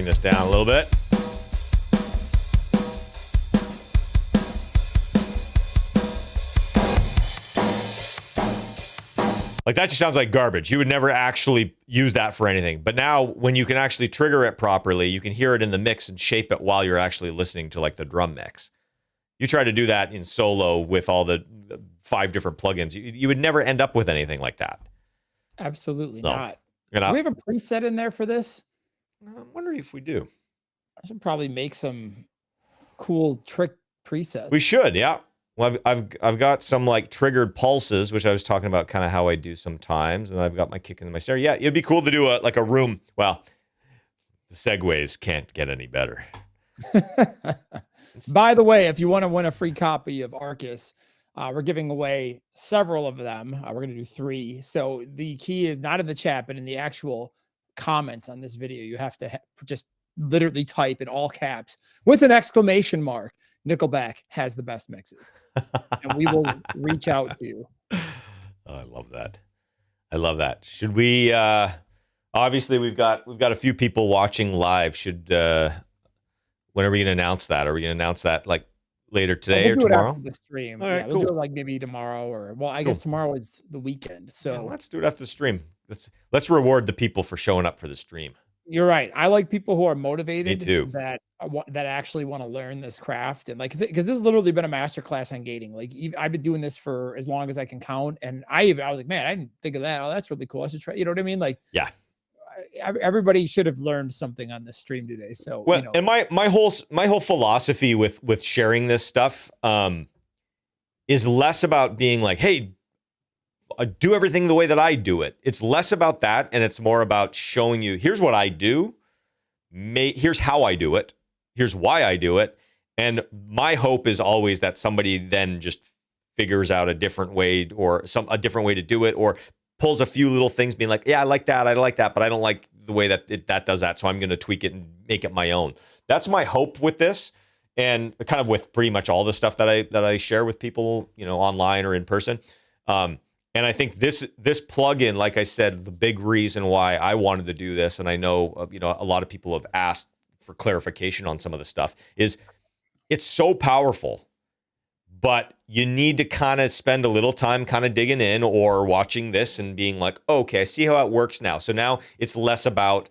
bring this down a little bit. Like that just sounds like garbage. You would never actually use that for anything. But now when you can actually trigger it properly, you can hear it in the mix and shape it while you're actually listening to like the drum mix. You try to do that in solo with all the 5 different plugins, you would never end up with anything like that. Absolutely not. Do we have a preset in there for this? I'm wondering if we do. I should probably make some cool trick presets. We should, yeah. Well, I've got some like triggered pulses, which I was talking about, kind of how I do sometimes, and I've got my kick and my snare. Yeah, it'd be cool to do a room. Well, the segues can't get any better. By the way, if you want to win a free copy of Arcus, we're giving away several of them. We're going to do 3. So the key is not in the chat, but in the actual comments on this video. You have to just literally type in all caps with an exclamation mark, Nickelback has the best mixes. And we will reach out to you. Oh, I love that. I love that. Should we obviously we've got a few people watching live. Should when are we going to announce that? Are we going to announce that like later today or tomorrow? After the stream. All right, we'll do it like maybe tomorrow or I guess tomorrow is the weekend. So yeah, let's do it after the stream. Let's reward the people for showing up for the stream. You're right. I like people who are motivated. Me too. That actually want to learn this craft, and like, because this has literally been a master class on gating. Like I've been doing this for as long as I can count, and I was like, man, I didn't think of that. Oh, that's really cool. I should try. You know what I mean? Like, yeah. Everybody should have learned something on this stream today. So, well, and my whole philosophy with sharing this stuff is less about being like, hey, do everything the way that I do it. It's less about that, and it's more about showing you, here's what I do, here's how I do it, here's why I do it, and my hope is always that somebody then just figures out a different way or a different way to do it, or pulls a few little things, being like, yeah, I like that, but I don't like the way that that does that, so I'm going to tweak it and make it my own. That's my hope with this, and kind of with pretty much all the stuff that I share with people, online or in person. And I think this plugin, like I said, the big reason why I wanted to do this, and I know a lot of people have asked for clarification on some of the stuff, is it's so powerful, but you need to kind of spend a little time kind of digging in or watching this and being like, oh, okay, I see how it works now. So now it's less about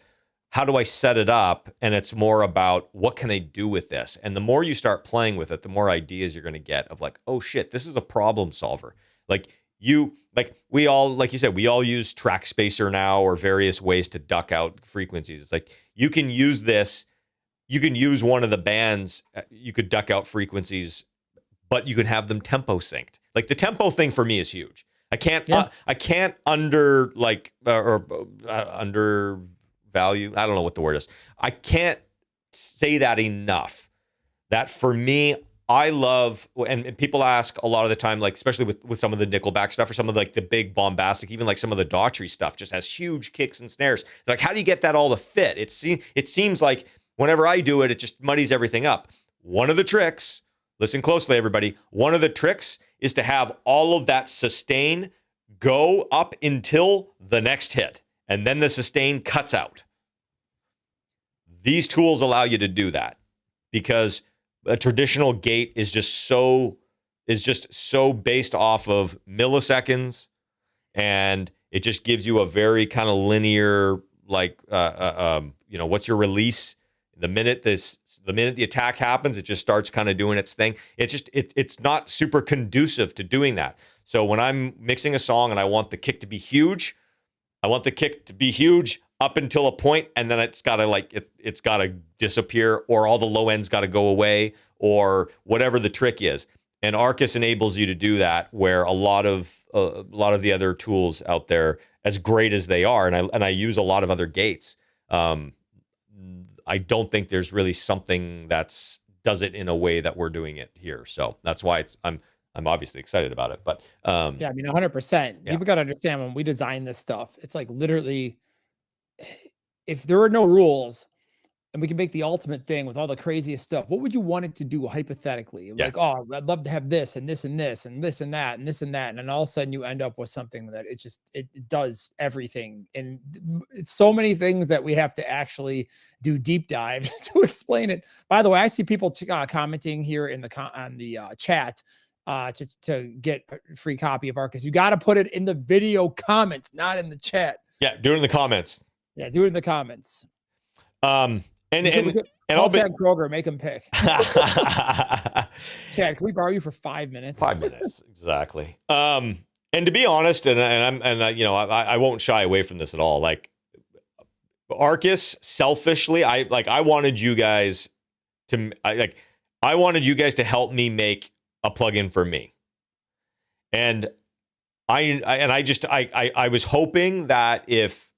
how do I set it up, and it's more about what can I do with this. And the more you start playing with it, the more ideas you're going to get of like, oh shit, this is a problem solver. We all, like you said, we all use track spacer now or various ways to duck out frequencies. It's like, you can use this, you can use one of the bands, you could duck out frequencies, but you could have them tempo synced. Like the tempo thing for me is huge. I can't undervalue, I don't know what the word is. I can't say that enough. That for me, I love, and people ask a lot of the time, like especially with some of the Nickelback stuff or some of like the big bombastic, even like some of the Daughtry stuff just has huge kicks and snares. They're like, how do you get that all to fit? It seems like whenever I do it, it just muddies everything up. One of the tricks, listen closely, everybody. One of the tricks is to have all of that sustain go up until the next hit, and then the sustain cuts out. These tools allow you to do that because a traditional gate is just so based off of milliseconds, and it just gives you a very kind of linear, like what's your release? The minute the attack happens, it just starts kind of doing its thing. It's not super conducive to doing that. So when I'm mixing a song and I want the kick to be huge, up until a point, and then it's gotta disappear, or all the low ends gotta go away, or whatever the trick is. And Arcus enables you to do that, where a lot of the other tools out there, as great as they are, and I use a lot of other gates. I don't think there's really something that's does it in a way that we're doing it here. So that's why I'm obviously excited about it. But yeah, I mean, 100%. People got to understand, when we design this stuff, it's like literally, if there were no rules, and we can make the ultimate thing with all the craziest stuff. What would you want it to do hypothetically? Yeah. Like, oh, I'd love to have this and this and this and this and that and this and that. And then all of a sudden you end up with something that it does everything. And it's so many things that we have to actually do deep dives to explain it. By the way, I see people commenting here in the chat to get a free copy of Arcus. You got to put it in the video comments, not in the chat. Yeah, do it in the comments. Yeah, do it in the comments. And I'll tag Kroger, make him pick. Chad, can we borrow you for 5 minutes? 5 minutes, exactly. And to be honest, I won't shy away from this at all. Like Arcus, selfishly, I wanted you guys to help me make a plugin for me, and I was hoping that if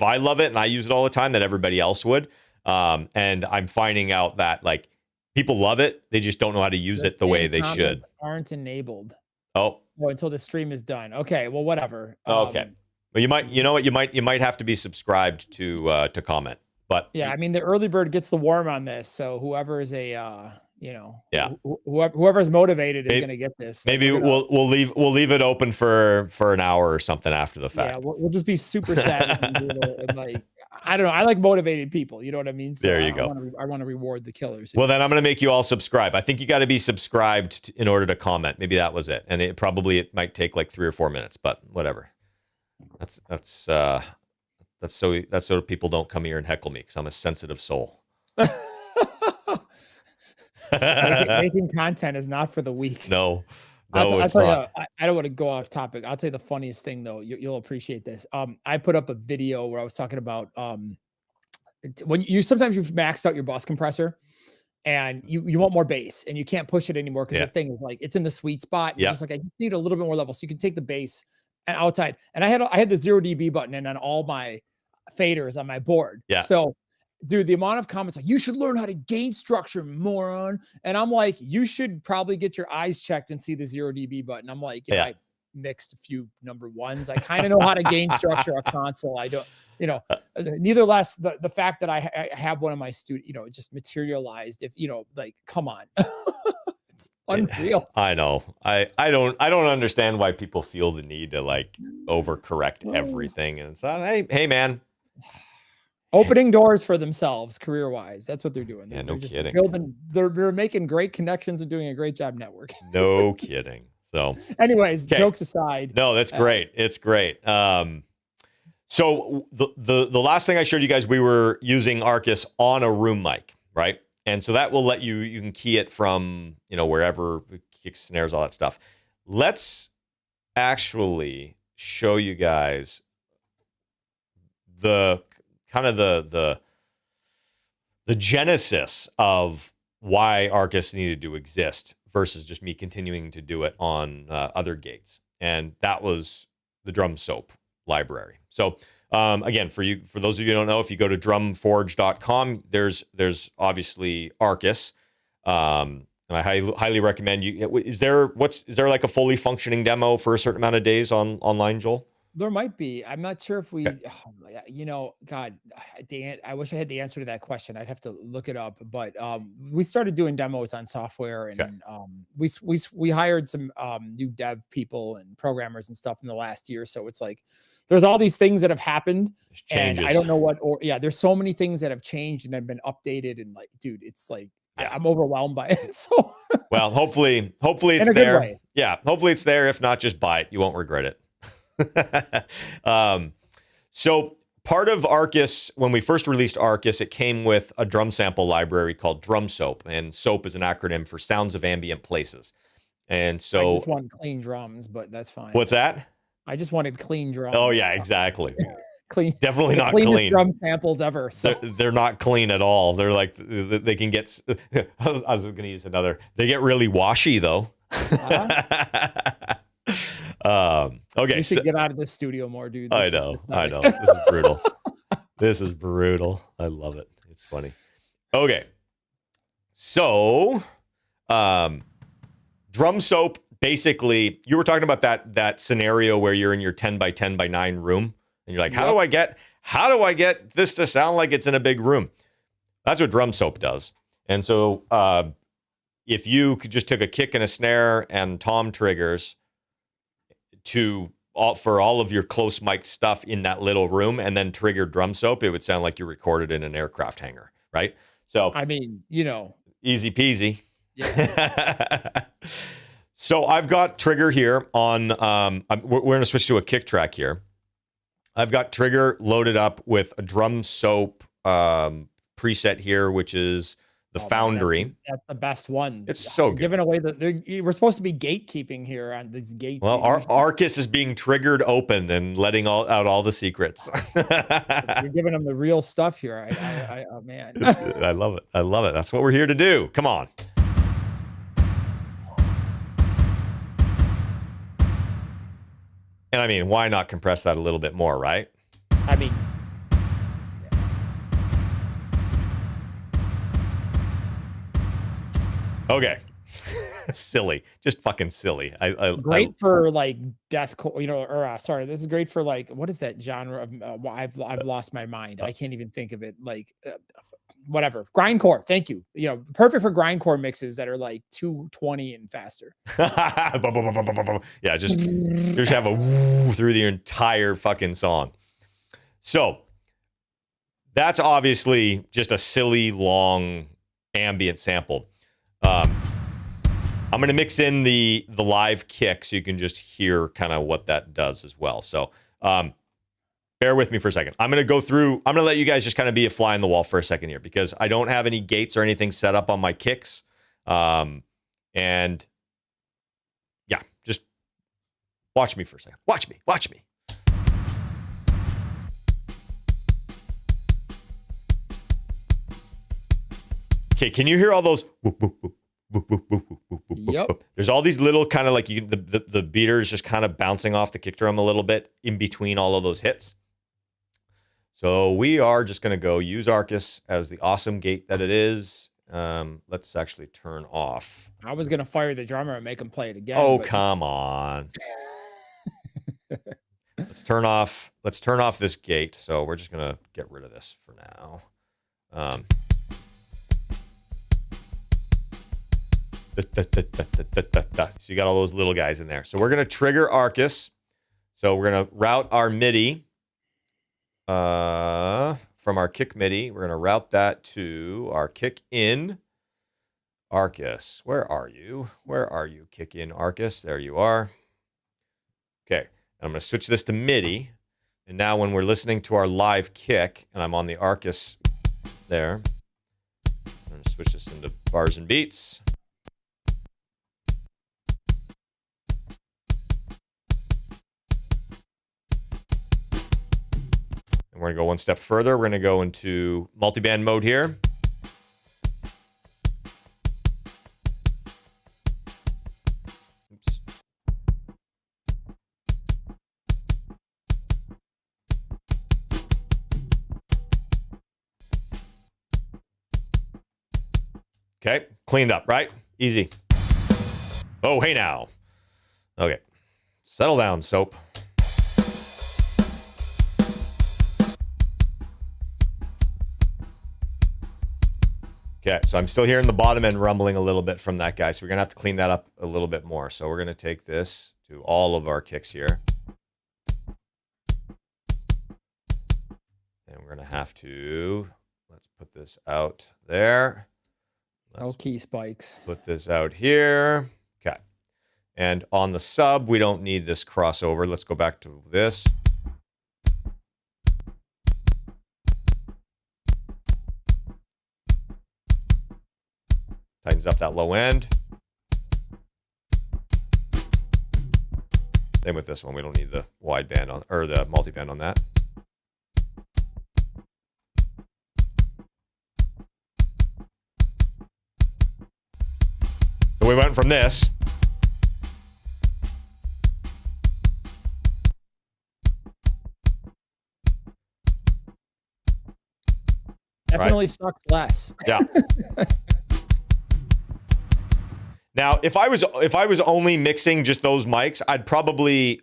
I love it and I use it all the time, that everybody else would. And I'm finding out that like people love it, they just don't know how to use it the way they should. Aren't enabled. Oh, until the stream is done. Okay, well, whatever. Okay, but you might have to be subscribed to comment. But yeah, I mean, the early bird gets the worm on this, so whoever is whoever's motivated is going to get this. Maybe we'll leave it open for an hour or something after the fact. Yeah, we'll just be super sad and like, I don't know. I like motivated people. You know what I mean? So there you go. I want to reward the killers. Well, then I'm going to make you all subscribe. I think you got to be subscribed in order to comment. Maybe that was it. And it might take like 3 or 4 minutes, but whatever. That's so people don't come here and heckle me because I'm a sensitive soul. Making content is not for the weak. No, I'll tell you, I don't want to go off topic. I'll tell you the funniest thing though. You'll appreciate this. I put up a video where I was talking about when sometimes you've maxed out your bus compressor and you want more bass and you can't push it anymore because the thing is like it's in the sweet spot. Yeah. Just like I just need a little bit more level, so you can take the bass and outside. And I had the 0 dB button in on all my faders on my board. Yeah. So dude, the amount of comments like, you should learn how to gain structure, moron. And I'm like, you should probably get your eyes checked and see the 0 dB button. I'm like, I mixed a few number ones. I kind of know how to gain structure a console. I don't, neither less the fact that I have one of my students, just materialized. If, like, come on. It's unreal. I know. I don't understand why people feel the need to like overcorrect everything. And it's not, hey man. Opening doors for themselves career-wise. That's what they're doing. They're just kidding. They're making great connections and doing a great job networking. No kidding. So anyways, jokes aside. No, that's great. It's great. So the last thing I showed you guys, we were using Arcus on a room mic, right? And so that will let you can key it from, wherever, kicks, snares, all that stuff. Let's actually show you guys the kind of the genesis of why Arcus needed to exist versus just me continuing to do it on other gates. And that was the Drum Soap library. So again, for those of you who don't know, if you go to drumforge.com, there's obviously Arcus. And I highly recommend you. Is there like a fully functioning demo for a certain amount of days online, Joel? There might be. I'm not sure if we, God, Dan, I wish I had the answer to that question. I'd have to look it up. But we started doing demos on software, and we hired some new dev people and programmers and stuff in the last year. So it's like there's all these things that have happened, and I don't know what. There's so many things that have changed and have been updated, and like, dude, it's like I'm overwhelmed by it. So well, hopefully it's there. Yeah, hopefully it's there. If not, just buy it. You won't regret it. So part of Arcus, when we first released Arcus, it came with a drum sample library called Drum Soap, and SOAP is an acronym for Sounds of Ambient Places. And so I just wanted clean drums, but that's fine. What's that? I just wanted clean drums. Oh yeah, exactly. Clean, definitely not clean drum samples ever. So they're not clean at all. They're like, they can get, I was going to use another, they get really washy though. Okay, we should get out of this studio more, dude. I know. This is brutal. This is brutal. I love it. It's funny. Okay, so Drum Soap, basically, you were talking about that scenario where you're in your 10 by 10 by 9 room, and you're like, how do I get this to sound like it's in a big room? That's what drum soap does. And so if you could just take a kick and a snare and tom triggers for all of your close mic stuff in that little room and then trigger drum soap, it would sound like you recorded in an aircraft hangar, right? So I mean, easy peasy. yeah. So I've got trigger here on, we're going to switch to a kick track here. I've got trigger loaded up with a drum soap preset here, which is the Foundry. Man, that's the best one. It's so good. Giving away we're supposed to be gatekeeping here on these gates. Well, our Arcus is being triggered open and letting out all the secrets. You're giving them the real stuff here. Oh man. I love it. I love it. That's what we're here to do. Come on. And I mean, why not compress that a little bit more, right? I mean, okay. Silly, just fucking silly. Great for like deathcore, or sorry, this is great for like, what is that genre of? I've lost my mind. I can't even think of it. Like, whatever, grindcore. Thank you. Perfect for grindcore mixes that are like 220 and faster. Yeah, just have a woo through the entire fucking song. So that's obviously just a silly long ambient sample. I'm going to mix in the live kick so you can just hear kind of what that does as well. So bear with me for a second. I'm going to let you guys just kind of be a fly on the wall for a second here because I don't have any gates or anything set up on my kicks. And yeah, just watch me for a second. Watch me. Okay, can you hear all those whoop, whoop, whoop? Yep. There's all these little kind of like the beaters just kind of bouncing off the kick drum a little bit in between all of those hits. So we are just going to go use Arcus as the awesome gate that it is. Let's actually turn off. I was going to fire the drummer and make him play it again. Oh, come on. Let's turn off this gate. So we're just going to get rid of this for now. So you got all those little guys in there. So we're going to trigger Arcus. So we're going to route our MIDI from our kick MIDI. We're going to route that to our kick in Arcus. Where are you? Kick in Arcus. There you are. Okay. And I'm going to switch this to MIDI. And now when we're listening to our live kick, and I'm on the Arcus there, I'm going to switch this into bars and beats. We're going to go one step further. We're going to go into multiband mode here. Oops. Okay, cleaned up, right? Easy. Oh, hey now. Okay, settle down, soap. Okay, so I'm still hearing the bottom end rumbling a little bit from that guy, so we're going to have to clean that up a little bit more. So we're going to take this to all of our kicks here. And we're going to have to, let's put this out there. No key spikes. Put this out here. Okay. And on the sub, we don't need this crossover. Let's go back to this. Tightens up that low end. Same with this one. We don't need the wideband on, or the multiband on that. So we went from this. Definitely sucks less. Yeah. Now, if I was only mixing just those mics, I'd probably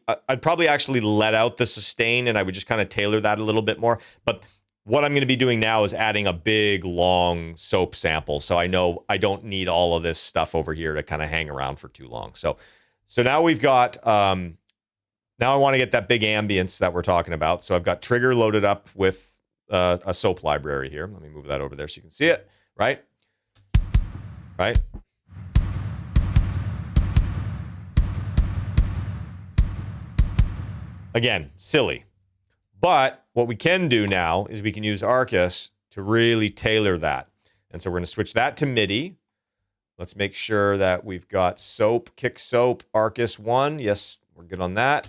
actually let out the sustain and I would just kind of tailor that a little bit more. But what I'm going to be doing now is adding a big, long soap sample. So I know I don't need all of this stuff over here to kind of hang around for too long. So now we've got, now I want to get that big ambience that we're talking about. So I've got trigger loaded up with a soap library here. Let me move that over there so you can see it, right? Right? Again, silly. But what we can do now is we can use Arcus to really tailor that. And so we're going to switch that to MIDI. Let's make sure that we've got soap, kick soap, Arcus 1. Yes, we're good on that.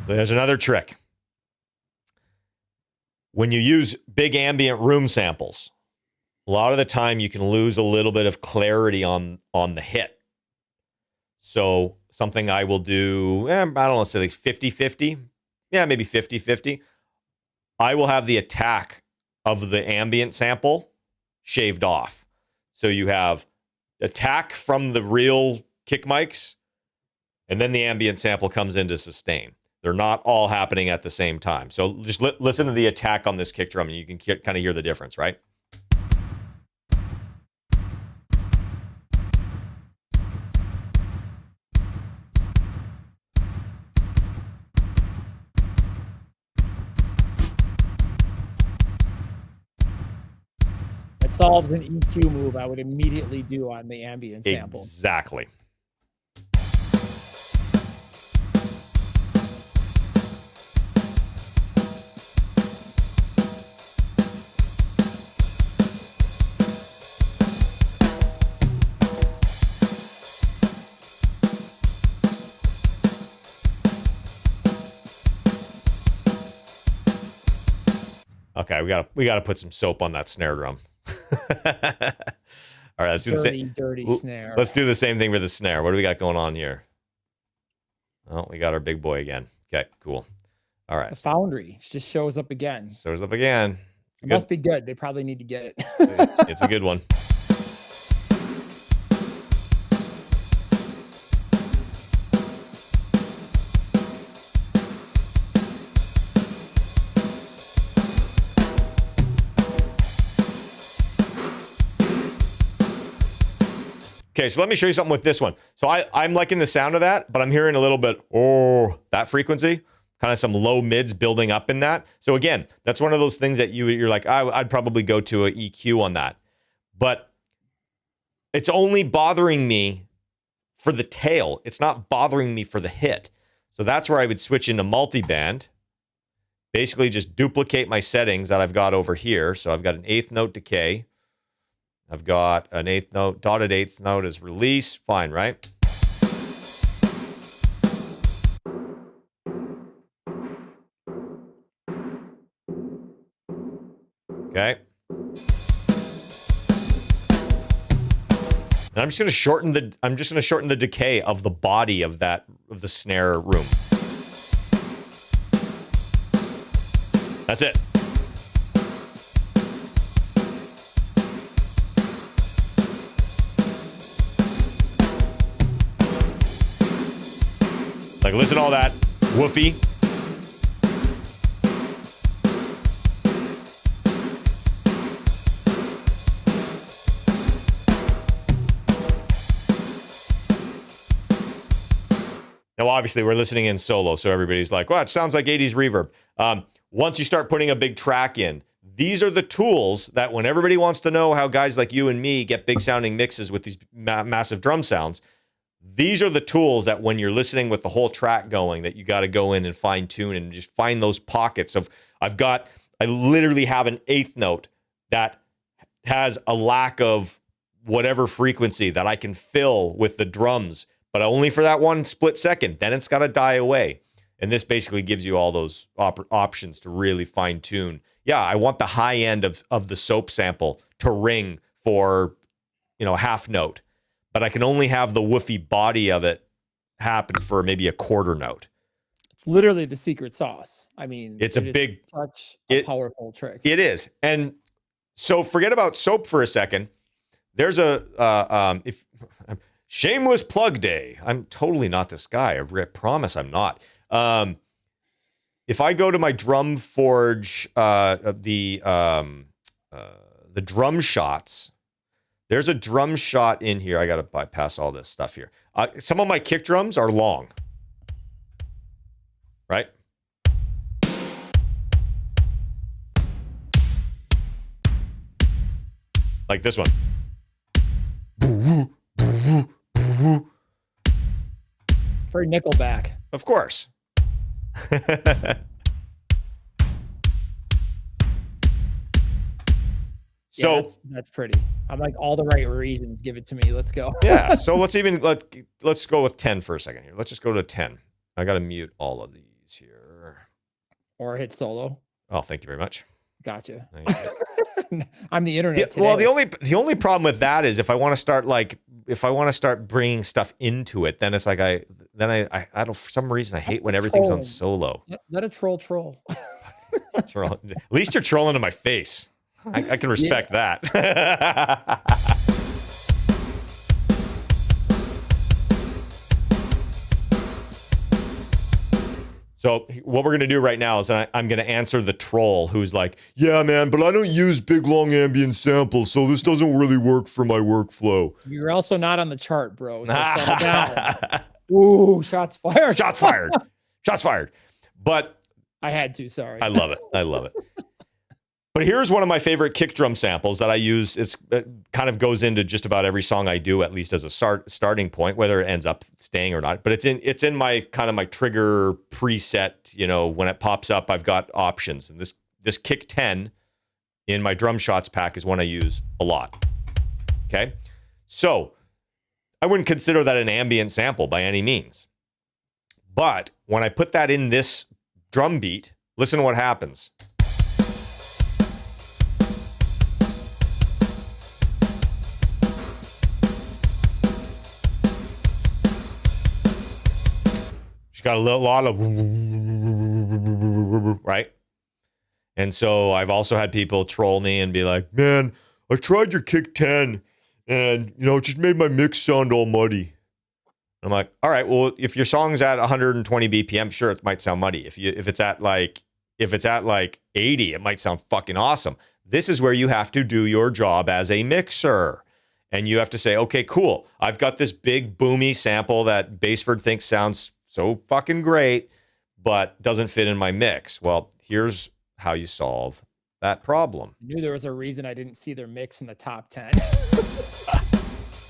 So there's another trick. When you use big ambient room samples, a lot of the time you can lose a little bit of clarity on the hit. So something I will do, I don't know, say like 50-50. Yeah, maybe 50-50. I will have the attack of the ambient sample shaved off. So you have attack from the real kick mics, and then the ambient sample comes in to sustain. They're not all happening at the same time. So just listen to the attack on this kick drum, and you can kind of hear the difference, right? That solves an EQ move I would immediately do on the ambient sample. Exactly. Okay, we gotta put some soap on that snare drum. All right, let's do dirty snare. Let's do the same thing for the snare. What do we got going on here? Oh, we got our big boy again. Okay, cool. All right. The Foundry just shows up again. Shows up again. It must be good. They probably need to get it. It's a good one. Okay, so let me show you something with this one. So I'm liking the sound of that, but I'm hearing a little bit, that frequency, kind of some low mids building up in that. So again, that's one of those things that you're like, I'd probably go to an EQ on that. But it's only bothering me for the tail. It's not bothering me for the hit. So that's where I would switch into multiband. Basically just duplicate my settings that I've got over here. So I've got an eighth note decay. I've got an eighth note, dotted eighth note as release. Fine, right? Okay. And I'm just going to shorten the decay of the body of the snare room. That's it. Like, listen to all that woofy. Now, obviously, we're listening in solo, so everybody's like, well, it sounds like 80s reverb. Once you start putting a big track in, these are the tools that when everybody wants to know how guys like you and me get big sounding mixes with these massive drum sounds, these are the tools that when you're listening with the whole track going, that you got to go in and fine tune and just find those pockets of, I literally have an eighth note that has a lack of whatever frequency that I can fill with the drums, but only for that one split second. Then it's got to die away. And this basically gives you all those options to really fine tune. Yeah, I want the high end of the soap sample to ring for, a half note, but I can only have the woofy body of it happen for maybe a quarter note. It's literally the secret sauce. I mean, it's such a powerful trick. It is. And so forget about soap for a second. there's a if shameless plug day. I'm totally not this guy. I promise I'm not. If I go to my Drumforge, the drum shots, there's a drum shot in here. I got to bypass all this stuff here. Some of my kick drums are long, right? Like this one. For Nickelback. Of course. So yeah, that's pretty. I'm like, all the right reasons. Give it to me. Let's go. Yeah. So let's go with 10 for a second here. Let's just go to 10. I got to mute all of these here. Or hit solo. Oh, thank you very much. Gotcha. I'm the internet today. Well, the only problem with that is if I want to start bringing stuff into it, then it's like I don't, for some reason I hate when everything's on solo. Let a troll. At least you're trolling in my face. I can respect that. So what we're going to do right now is I'm going to answer the troll who's like, yeah, man, but I don't use big, long ambient samples, so this doesn't really work for my workflow. You're also not on the chart, bro, so settle down. Ooh, shots fired. Shots fired. Shots fired. But I had to, sorry. I love it. I love it. But here's one of my favorite kick drum samples that I use. It kind of goes into just about every song I do, at least as a starting point, whether it ends up staying or not. But it's in my kind of my trigger preset. You know, when it pops up, I've got options, and this kick 10 in my drum shots pack is one I use a lot. Okay, so I wouldn't consider that an ambient sample by any means, but when I put that in this drum beat, listen to what happens. Got a lot of right, and so I've also had people troll me and be like, man, I tried your kick 10 and it just made my mix sound all muddy. I'm like, all right, well, if your song's at 120 BPM, sure, it might sound muddy. If it's at like 80, it might sound fucking awesome. This is where you have to do your job as a mixer. And you have to say, okay, cool, I've got this big boomy sample that Baseford thinks sounds so fucking great, but doesn't fit in my mix. Well, here's how you solve that problem. I knew there was a reason I didn't see their mix in the top 10.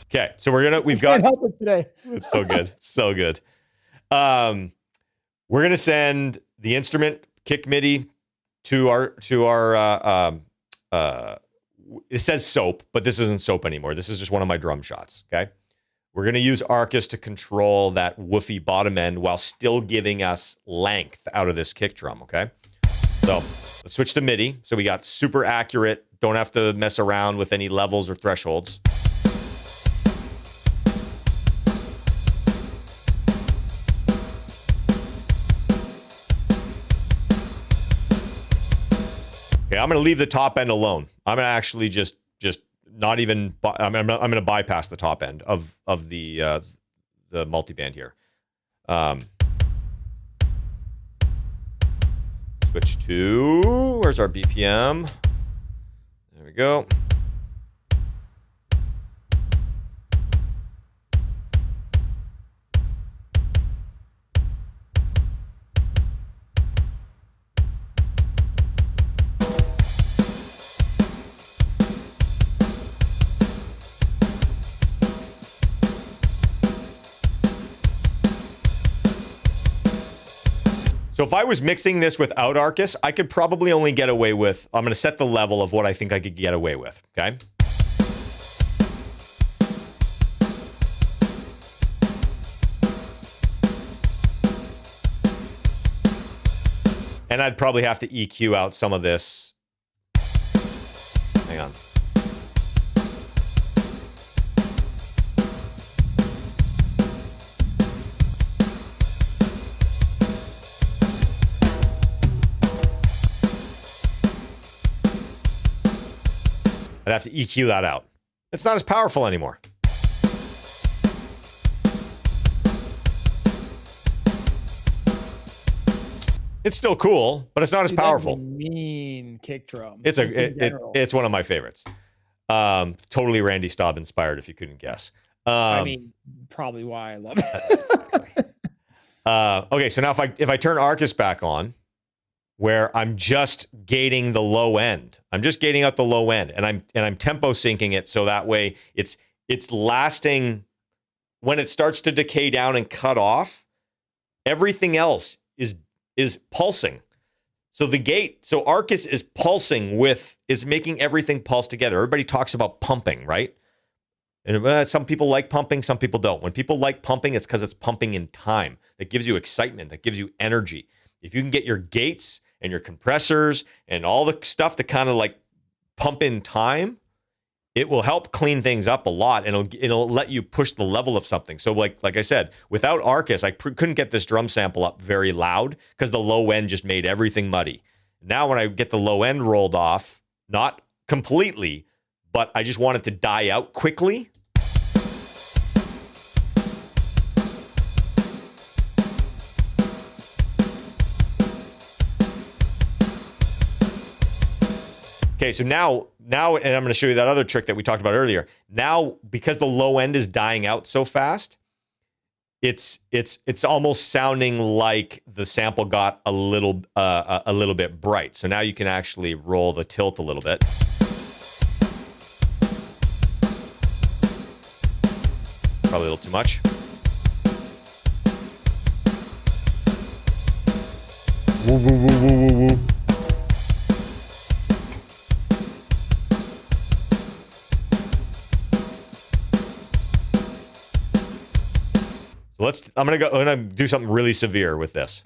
Okay, so we've got. Can't help it today. It's so good, so good. We're gonna send the instrument kick MIDI to our. It says soap, but this isn't soap anymore. This is just one of my drum shots. Okay. We're going to use Arcus to control that woofy bottom end while still giving us length out of this kick drum, okay? So let's switch to MIDI. So we got super accurate, don't have to mess around with any levels or thresholds. Okay, I'm going to leave the top end alone. I'm going to actually just not even. I'm going to bypass the top end of the multiband here. Switch to, where's our BPM? There we go. So if I was mixing this without Arcus, I could probably only get away with, I'm going to set the level of what I think I could get away with, okay? And I'd probably have to EQ out some of this. Hang on. I'd have to EQ that out. It's not as powerful anymore. It's still cool, but it's not as powerful. Mean kick drum. It's one of my favorites. Totally Randy Staub inspired, if you couldn't guess. I mean, probably why I love it. Okay, so now if I turn Arcus back on, where I'm just gating the low end, I'm just gating out the low end, and I'm tempo syncing it so that way it's lasting. When it starts to decay down and cut off, everything else is pulsing. So Arcus is pulsing is making everything pulse together. Everybody talks about pumping, right? And some people like pumping, some people don't. When people like pumping, it's because it's pumping in time. That gives you excitement, that gives you energy. If you can get your gates and your compressors and all the stuff to kind of like pump in time, it will help clean things up a lot, and it'll let you push the level of something. So like I said, without Arcus, I couldn't get this drum sample up very loud because the low end just made everything muddy. Now when I get the low end rolled off, not completely, but I just want it to die out quickly. Okay, so now, and I'm going to show you that other trick that we talked about earlier. Now, because the low end is dying out so fast, it's almost sounding like the sample got a little bit bright. So now you can actually roll the tilt a little bit. Probably a little too much. Woo, woo, woo, woo, woo, woo. So I'm gonna do something really severe with this.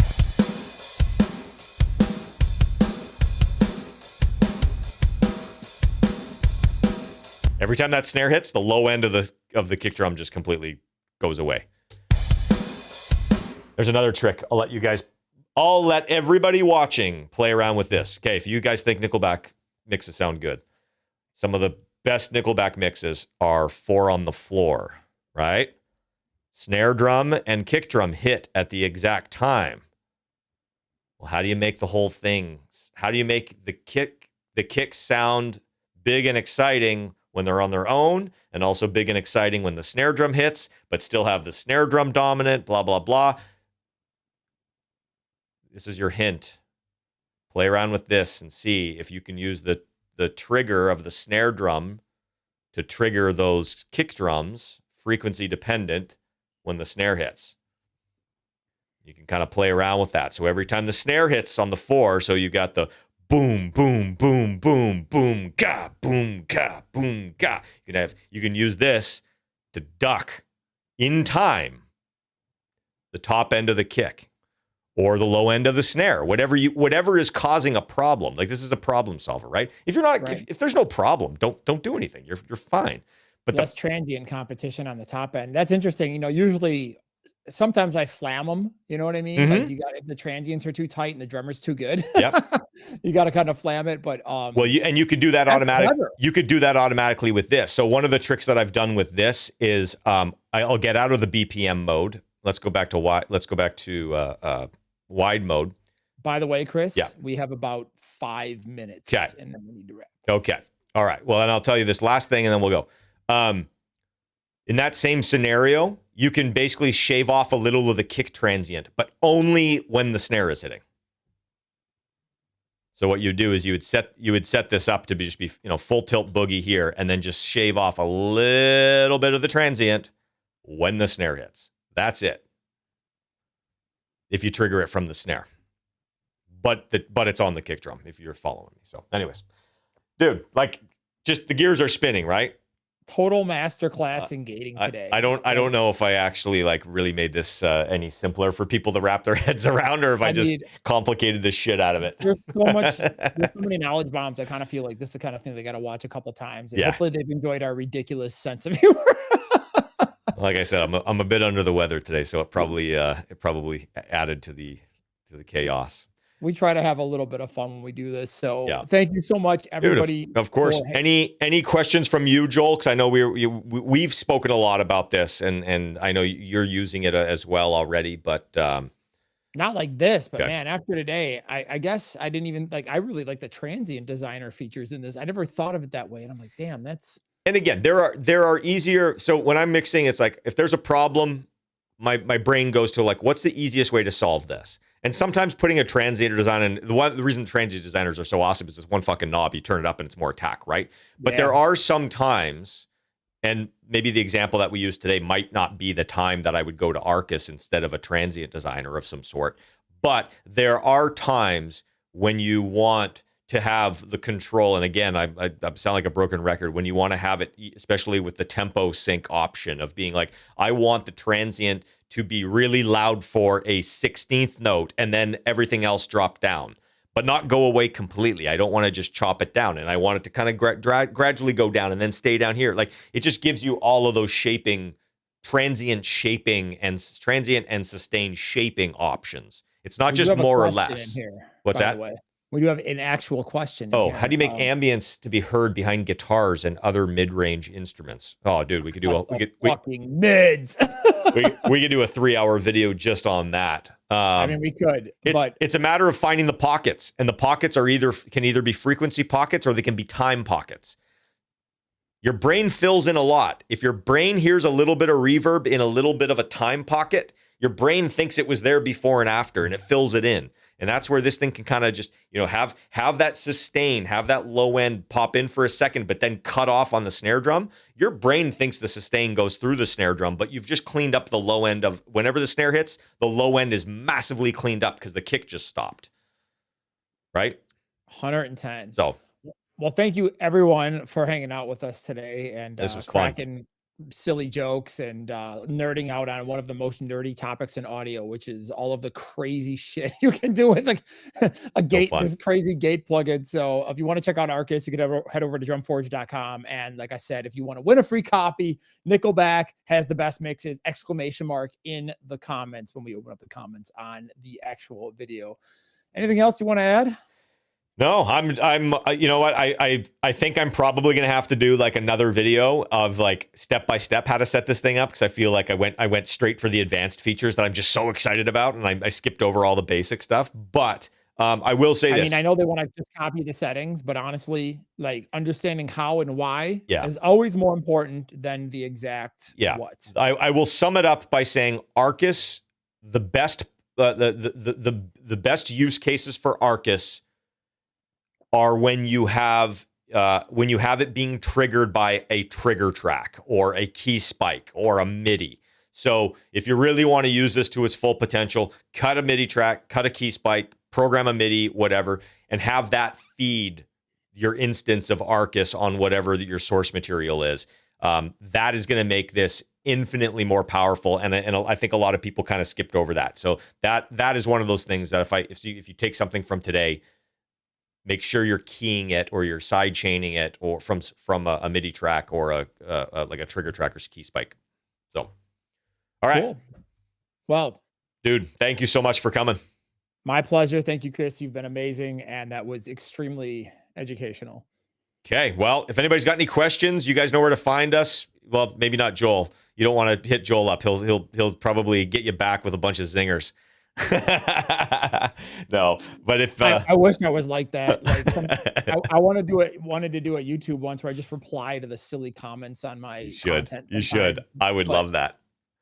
Every time that snare hits, the low end of the kick drum just completely goes away. There's another trick. I'll let everybody watching play around with this. Okay, if you guys think Nickelback mixes sound good, some of the best Nickelback mixes are 4 on the floor, right? Snare drum and kick drum hit at the exact time. Well, how do you make the whole thing? How do you make the kicks sound big and exciting when they're on their own, and also big and exciting when the snare drum hits, but still have the snare drum dominant, blah, blah, blah. This is your hint. Play around with this and see if you can use the trigger of the snare drum to trigger those kick drums, frequency dependent, when the snare hits. You can kind of play around with that. So every time the snare hits on the 4, so you got the boom, boom, boom, boom, boom, ga, boom, ga, boom, ga. You can use this to duck in time the top end of the kick or the low end of the snare, whatever is causing a problem. Like, this is a problem solver, right? If you're not, if there's no problem, don't do anything. You're fine. But less transient competition on the top end. That's interesting. You know, usually, sometimes I flam them. You know what I mean? Like, if the transients are too tight and the drummer's too good. Yep. You got to kind of flam it. But you could do that automatically. You could do that automatically with this. So one of the tricks that I've done with this is I'll get out of the BPM mode. Let's go back to wide mode. By the way, Chris, we have about 5 minutes, and then we need to wrap. Okay. All right. Well, then I'll tell you this last thing, and then we'll go. In that same scenario, you can basically shave off a little of the kick transient, but only when the snare is hitting. So what you do is you would set this up to be full tilt boogie here, and then just shave off a little bit of the transient when the snare hits. That's it. If you trigger it from the snare, but it's on the kick drum if you're following me. So, anyways, dude, like, just the gears are spinning, right? Total masterclass in gating today. I don't know if I actually really made this any simpler for people to wrap their heads around, or if I just complicated the shit out of it. There's so many knowledge bombs. I kind of feel like this is the kind of thing they got to watch a couple times. And hopefully they've enjoyed our ridiculous sense of humor. Like I said, I'm a bit under the weather today, so it probably added to the chaos. We try to have a little bit of fun when we do this. So Yeah. thank you so much, everybody. Dude, of course. Any questions from you, Joel? Because I know we've spoken a lot about this, and I know you're using it as well already, but not like this, but okay. man, after today, I guess I didn't even I really like the transient designer features in this. I never thought of it that way. And I'm like, damn, that's. And again, there are easier. So when I'm mixing, it's like, if there's a problem, my brain goes to like, what's the easiest way to solve this? And sometimes putting a transient design, and the reason transient designers are so awesome is it's one fucking knob, you turn it up and it's more attack, right? But there are some times, and maybe the example that we use today might not be the time that I would go to Arcus instead of a transient designer of some sort. But there are times when you want to have the control. And again, I sound like a broken record when you want to have it, especially with the tempo sync option of being like, I want the transient to be really loud for a 16th note and then everything else drop down, but not go away completely. I don't want to just chop it down, and I want it to kind of gradually go down and then stay down here. Like, it just gives you all of those transient and sustained shaping options. It's not just more or less. What's that? We do have an actual question. Oh, how do you make ambience to be heard behind guitars and other mid-range instruments? Oh, dude, we could do fucking mids. we could do a 3-hour video just on that. I mean, we could. It's a matter of finding the pockets, and the pockets can either be frequency pockets or they can be time pockets. Your brain fills in a lot. If your brain hears a little bit of reverb in a little bit of a time pocket, your brain thinks it was there before and after, and it fills it in. And that's where this thing can kind of just, have that sustain, have that low end pop in for a second, but then cut off on the snare drum. Your brain thinks the sustain goes through the snare drum, but you've just cleaned up the low end of whenever the snare hits, the low end is massively cleaned up because the kick just stopped. Right? 110. So, well, thank you everyone for hanging out with us today and this was cracking fun. Silly jokes and nerding out on one of the most nerdy topics in audio, which is all of the crazy shit you can do with a gate, this crazy gate plugin. So if you want to check out Arcus, you can head over to drumforge.com. And like I said, if you want to win a free copy, Nickelback has the best mixes, ! In the comments when we open up the comments on the actual video. Anything else you want to add? No, I'm you know what? I think I'm probably going to have to do like another video of like step by step how to set this thing up, because I feel like I went straight for the advanced features that I'm just so excited about, and I skipped over all the basic stuff. But I will say this. I mean, I know they want to just copy the settings, but honestly, like understanding how and why is always more important than the exact what. I will sum it up by saying Arcus, the best the best use cases for Arcus are when you have it being triggered by a trigger track or a key spike or a MIDI. So if you really want to use this to its full potential, cut a MIDI track, cut a key spike, program a MIDI, whatever, and have that feed your instance of Arcus on whatever your source material is. That is going to make this infinitely more powerful, and I think a lot of people kind of skipped over that. So that is one of those things that if you take something from today, make sure you're keying it or you're side chaining it or from a MIDI track or like a trigger track or key spike. So, all right. Cool. Well, dude, thank you so much for coming. My pleasure. Thank you, Chris. You've been amazing, and that was extremely educational. Okay. Well, if anybody's got any questions, you guys know where to find us. Well, maybe not Joel. You don't want to hit Joel up. He'll probably get you back with a bunch of zingers. No, but if I wish I was like that. Like I wanted to do a YouTube once where I just reply to the silly comments on my content. You should. I would love that.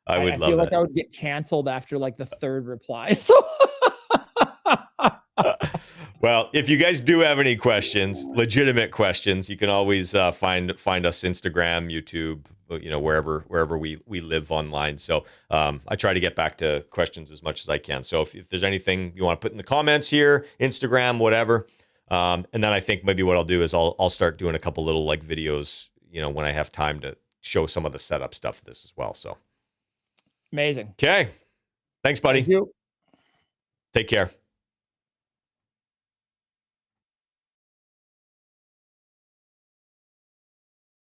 I would love that. I feel like I would get canceled after like the third reply. So well, if you guys do have any questions, legitimate questions, you can always find us Instagram, YouTube, wherever we live online. So I try to get back to questions as much as I can. So if there's anything you want to put in the comments here, Instagram, whatever. And then I think maybe what I'll do is I'll start doing a couple little like videos, when I have time to show some of the setup stuff for this as well. So amazing. Okay. Thanks, buddy. Thank you. Take care.